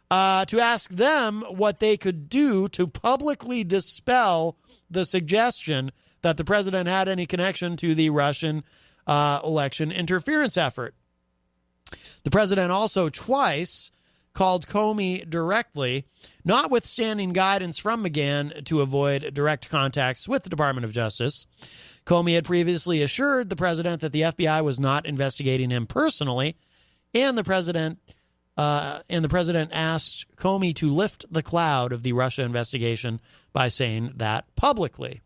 to ask them what they could do to publicly dispel the suggestion that the president had any connection to the Russian election interference effort. The president also twice called Comey directly, notwithstanding guidance from McGahn to avoid direct contacts with the Department of Justice. Comey had previously assured the president that the FBI was not investigating him personally, and the president asked Comey to lift the cloud of the Russia investigation by saying that publicly.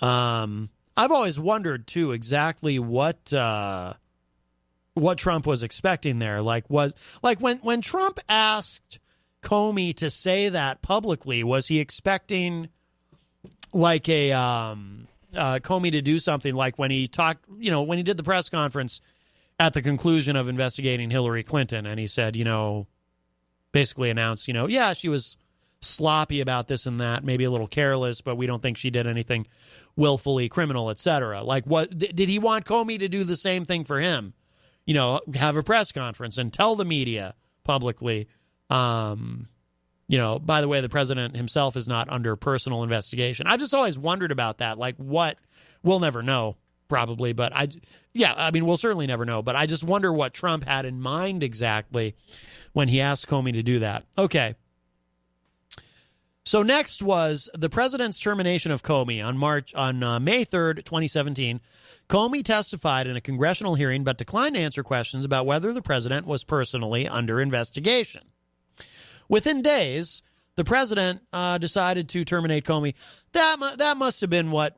I've always wondered too exactly what Trump was expecting there. When Trump asked Comey to say that publicly, was he expecting like Comey to do something like when he talked, when he did the press conference at the conclusion of investigating Hillary Clinton, and he said, basically announced, yeah, she was sloppy about this and that, maybe a little careless, but we don't think she did anything willfully criminal, etc. Like, what did he want Comey to do the same thing for him? Have a press conference and tell the media publicly, by the way, the president himself is not under personal investigation. I've just always wondered about that. Like, what? We'll never know, probably, but we'll certainly never know. But I just wonder what Trump had in mind exactly when he asked Comey to do that. Okay. So next was the president's termination of Comey on May 3rd, 2017. Comey testified in a congressional hearing but declined to answer questions about whether the president was personally under investigation. Within days, the president decided to terminate Comey. That must have been what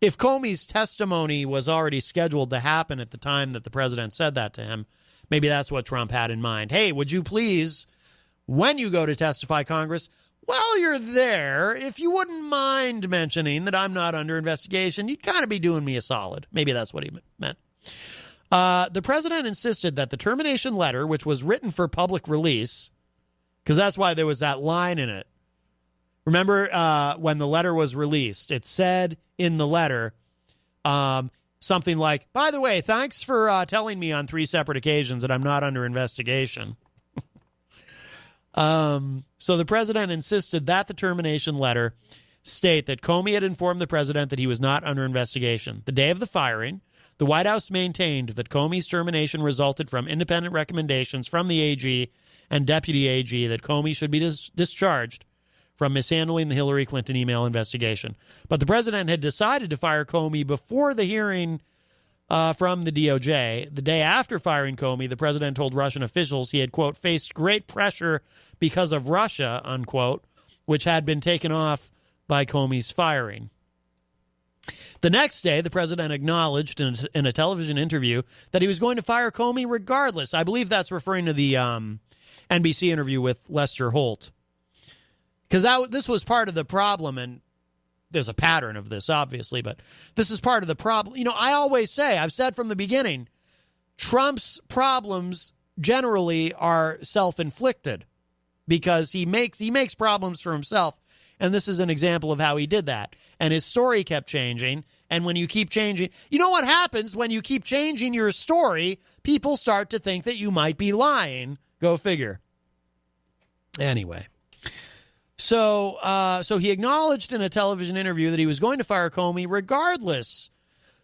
if Comey's testimony was already scheduled to happen at the time that the president said that to him, maybe that's what Trump had in mind. Hey, would you please, when you go to testify Congress, while you're there, if you wouldn't mind mentioning that I'm not under investigation, you'd kind of be doing me a solid. Maybe that's what he meant. The president insisted that the termination letter, which was written for public release, because that's why there was that line in it. Remember when the letter was released, it said in the letter something like, by the way, thanks for telling me on 3 separate occasions that I'm not under investigation. So the president insisted that the termination letter state that Comey had informed the president that he was not under investigation. The day of the firing, the White House maintained that Comey's termination resulted from independent recommendations from the AG and deputy AG that Comey should be discharged from mishandling the Hillary Clinton email investigation. But the president had decided to fire Comey before the hearing from the DOJ. The day after firing Comey, the president told Russian officials he had, quote, faced great pressure because of Russia, unquote, which had been taken off by Comey's firing. The next day, the president acknowledged in a television interview that he was going to fire Comey regardless. I believe that's referring to the NBC interview with Lester Holt. Because this was part of the problem, and there's a pattern of this, obviously, but this is part of the problem. I always say, I've said from the beginning, Trump's problems generally are self-inflicted because he makes problems for himself, and this is an example of how he did that. And his story kept changing, and when you keep changing, you know what happens when you keep changing your story? People start to think that you might be lying. Go figure. Anyway. So he acknowledged in a television interview that he was going to fire Comey regardless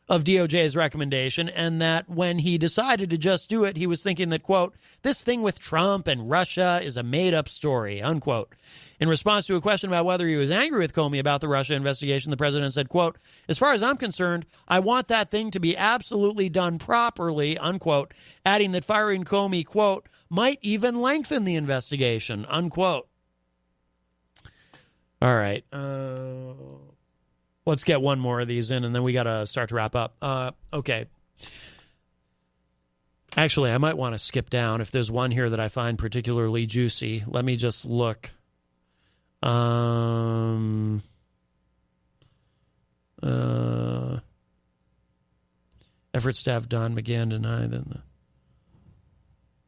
of DOJ's recommendation, and that when he decided to just do it, he was thinking that, quote, this thing with Trump and Russia is a made-up story, unquote. In response to a question about whether he was angry with Comey about the Russia investigation, the president said, quote, as far as I'm concerned, I want that thing to be absolutely done properly, unquote, adding that firing Comey, quote, might even lengthen the investigation, unquote. All right. Let's get one more of these in, and then we got to start to wrap up. Okay. Actually, I might want to skip down if there's one here that I find particularly juicy. Let me just look. Efforts to have Don McGahn deny them.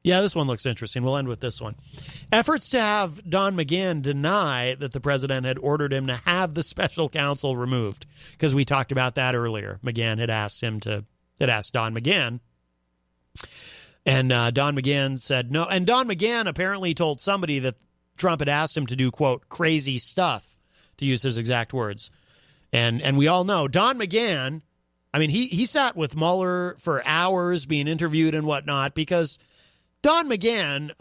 Yeah, this one looks interesting. We'll end with this one. Efforts to have Don McGahn deny that the president had ordered him to have the special counsel removed, because we talked about that earlier. McGahn had asked Don McGahn, and Don McGahn said no. And Don McGahn apparently told somebody that Trump had asked him to do, quote, crazy stuff, to use his exact words. And we all know Don McGahn, I mean, he sat with Mueller for hours being interviewed and whatnot, because Don McGahn,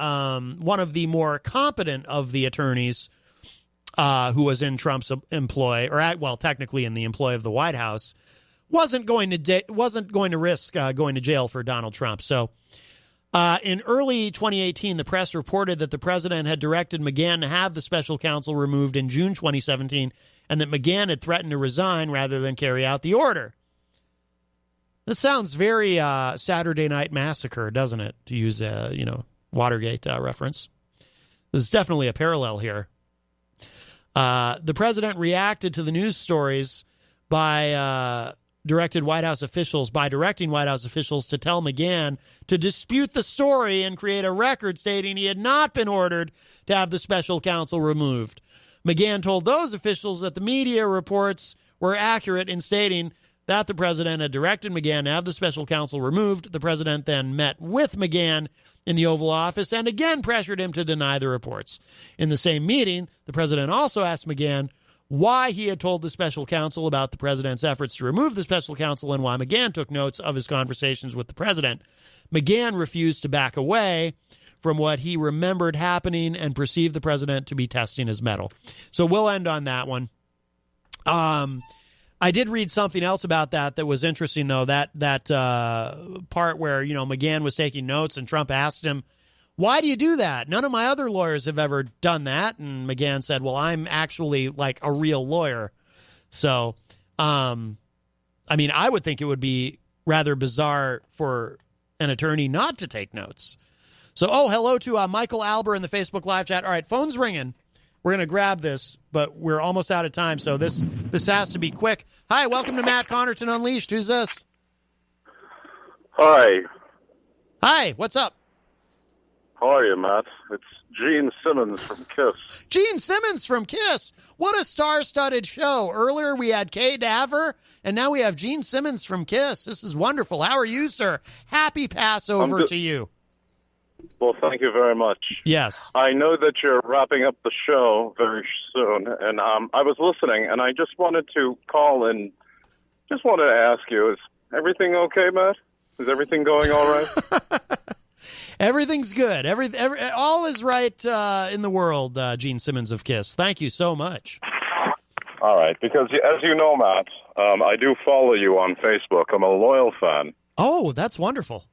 one of the more competent of the attorneys who was in Trump's employ, or technically in the employ of the White House, wasn't going to risk going to jail for Donald Trump. So in early 2018, the press reported that the president had directed McGahn to have the special counsel removed in June 2017, and that McGahn had threatened to resign rather than carry out the order. This sounds very Saturday Night Massacre, doesn't it? To use a Watergate reference. There's definitely a parallel here. The president reacted to the news stories by directing White House officials to tell McGahn to dispute the story and create a record stating he had not been ordered to have the special counsel removed. McGahn told those officials that the media reports were accurate in stating that the president had directed McGahn to have the special counsel removed. The president then met with McGahn in the Oval Office and again pressured him to deny the reports. In the same meeting, the president also asked McGahn why he had told the special counsel about the president's efforts to remove the special counsel and why McGahn took notes of his conversations with the president. McGahn refused to back away from what he remembered happening and perceived the president to be testing his mettle. So we'll end on that one. I did read something else about that was interesting, though, that part where, McGahn was taking notes and Trump asked him, why do you do that? None of my other lawyers have ever done that. And McGahn said, well, I'm actually like a real lawyer. So, I would think it would be rather bizarre for an attorney not to take notes. So, hello to Michael Alber in the Facebook live chat. All right, phone's ringing. We're going to grab this, but we're almost out of time, so this has to be quick. Hi, welcome to Matt Connarton Unleashed. Who's this? Hi. Hi, what's up? How are you, Matt? It's Gene Simmons from KISS. Gene Simmons from KISS. What a star-studded show. Earlier we had Kay Daver, and now we have Gene Simmons from KISS. This is wonderful. How are you, sir? Happy Passover to you. Well, thank you very much. Yes. I know that you're wrapping up the show very soon, and I was listening, and I just wanted to call and just wanted to ask you, is everything okay, Matt? Is everything going all right? Everything's good. All is right in the world, Gene Simmons of KISS. Thank you so much. All right, because as you know, Matt, I do follow you on Facebook. I'm a loyal fan. Oh, that's wonderful.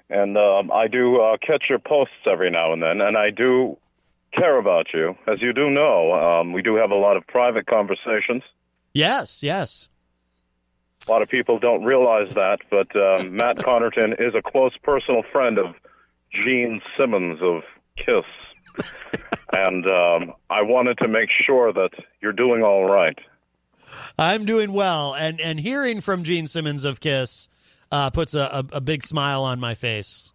And I do catch your posts every now and then, and I do care about you. As you do know, we do have a lot of private conversations. Yes, yes. A lot of people don't realize that, but Matt Connarton is a close personal friend of Gene Simmons of KISS. And I wanted to make sure that you're doing all right. I'm doing well, and hearing from Gene Simmons of KISS puts a big smile on my face.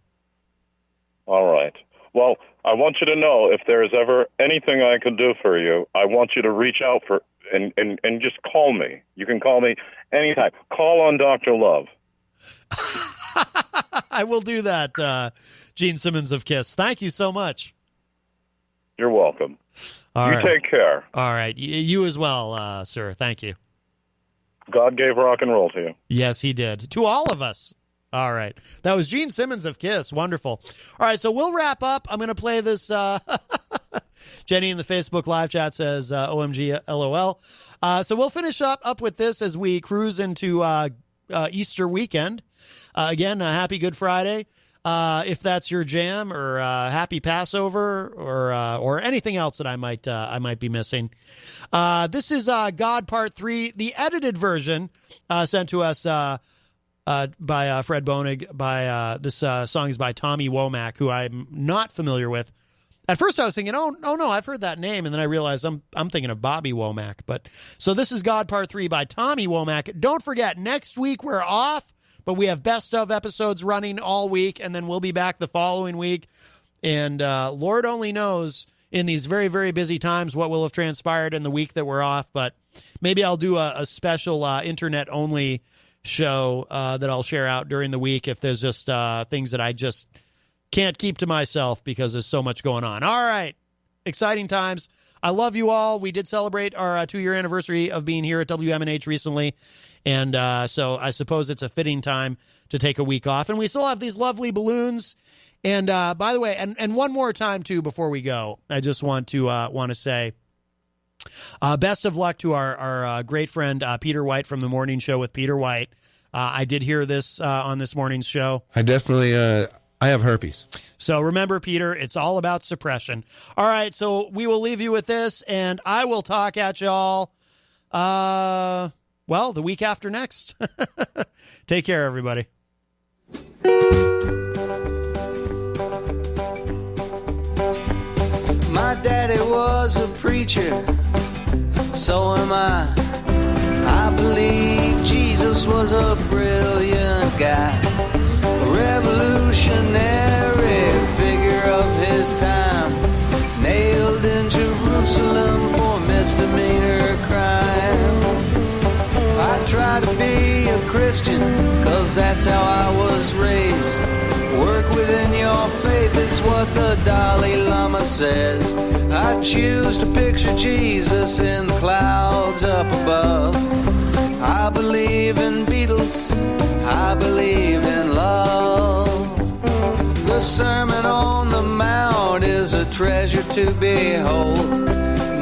All right. Well, I want you to know if there is ever anything I can do for you, I want you to reach out for and just call me. You can call me anytime. Call on Dr. Love. I will do that, Gene Simmons of KISS. Thank you so much. You're welcome. You take care. All right. You as well, sir. Thank you. God gave rock and roll to you. Yes, he did. To all of us. All right. That was Gene Simmons of KISS. Wonderful. All right, so we'll wrap up. I'm going to play this. Jenny in the Facebook live chat says, OMG, LOL. So we'll finish up with this as we cruise into Easter weekend. Again, happy Good Friday. if that's your jam, or Happy Passover, or anything else that I might be missing. This is God Part 3, the edited version sent to us by Fred Boenig. This song is by Tommy Womack, who I'm not familiar with. At first I was thinking, oh no, I've heard that name, and then I realized I'm thinking of Bobby Womack. But so this is God Part 3 by Tommy Womack. Don't forget, next week we're off, but we have best of episodes running all week, and then we'll be back the following week. And Lord only knows in these very, very busy times what will have transpired in the week that we're off. But maybe I'll do a special internet-only show that I'll share out during the week if there's just things that I just can't keep to myself because there's so much going on. All right. Exciting times. I love you all. We did celebrate our 2-year anniversary of being here at WMNH recently. And so I suppose it's a fitting time to take a week off. And we still have these lovely balloons. And by the way, and one more time, too, before we go, I just want to say best of luck to our great friend Peter White from The Morning Show with Peter White. I did hear this on this morning's show. I definitely... I have herpes. So remember, Peter, it's all about suppression. All right, so we will leave you with this, and I will talk at y'all, the week after next. Take care, everybody. My daddy was a preacher, so am I. I believe Jesus was a brilliant guy. Revolutionary figure of his time, nailed in Jerusalem for misdemeanor crime. I try to be a Christian, cause that's how I was raised. Work within your faith is what the Dalai Lama says. I choose to picture Jesus in the clouds up above. I believe in Beatles, I believe in love. The Sermon on the Mount is a treasure to behold.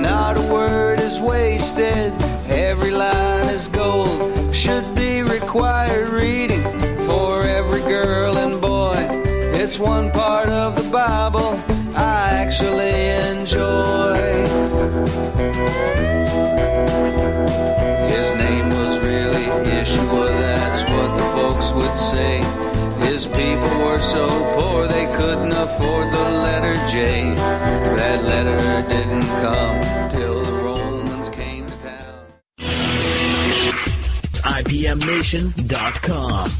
Not a word is wasted, every line is gold. Should be required reading for every girl and boy. It's one part of the Bible I actually enjoy. His name was really Yeshua, that's what the folks would say. His people were so poor they couldn't afford the letter J. That letter didn't come till the Romans came to town. IPMNation.com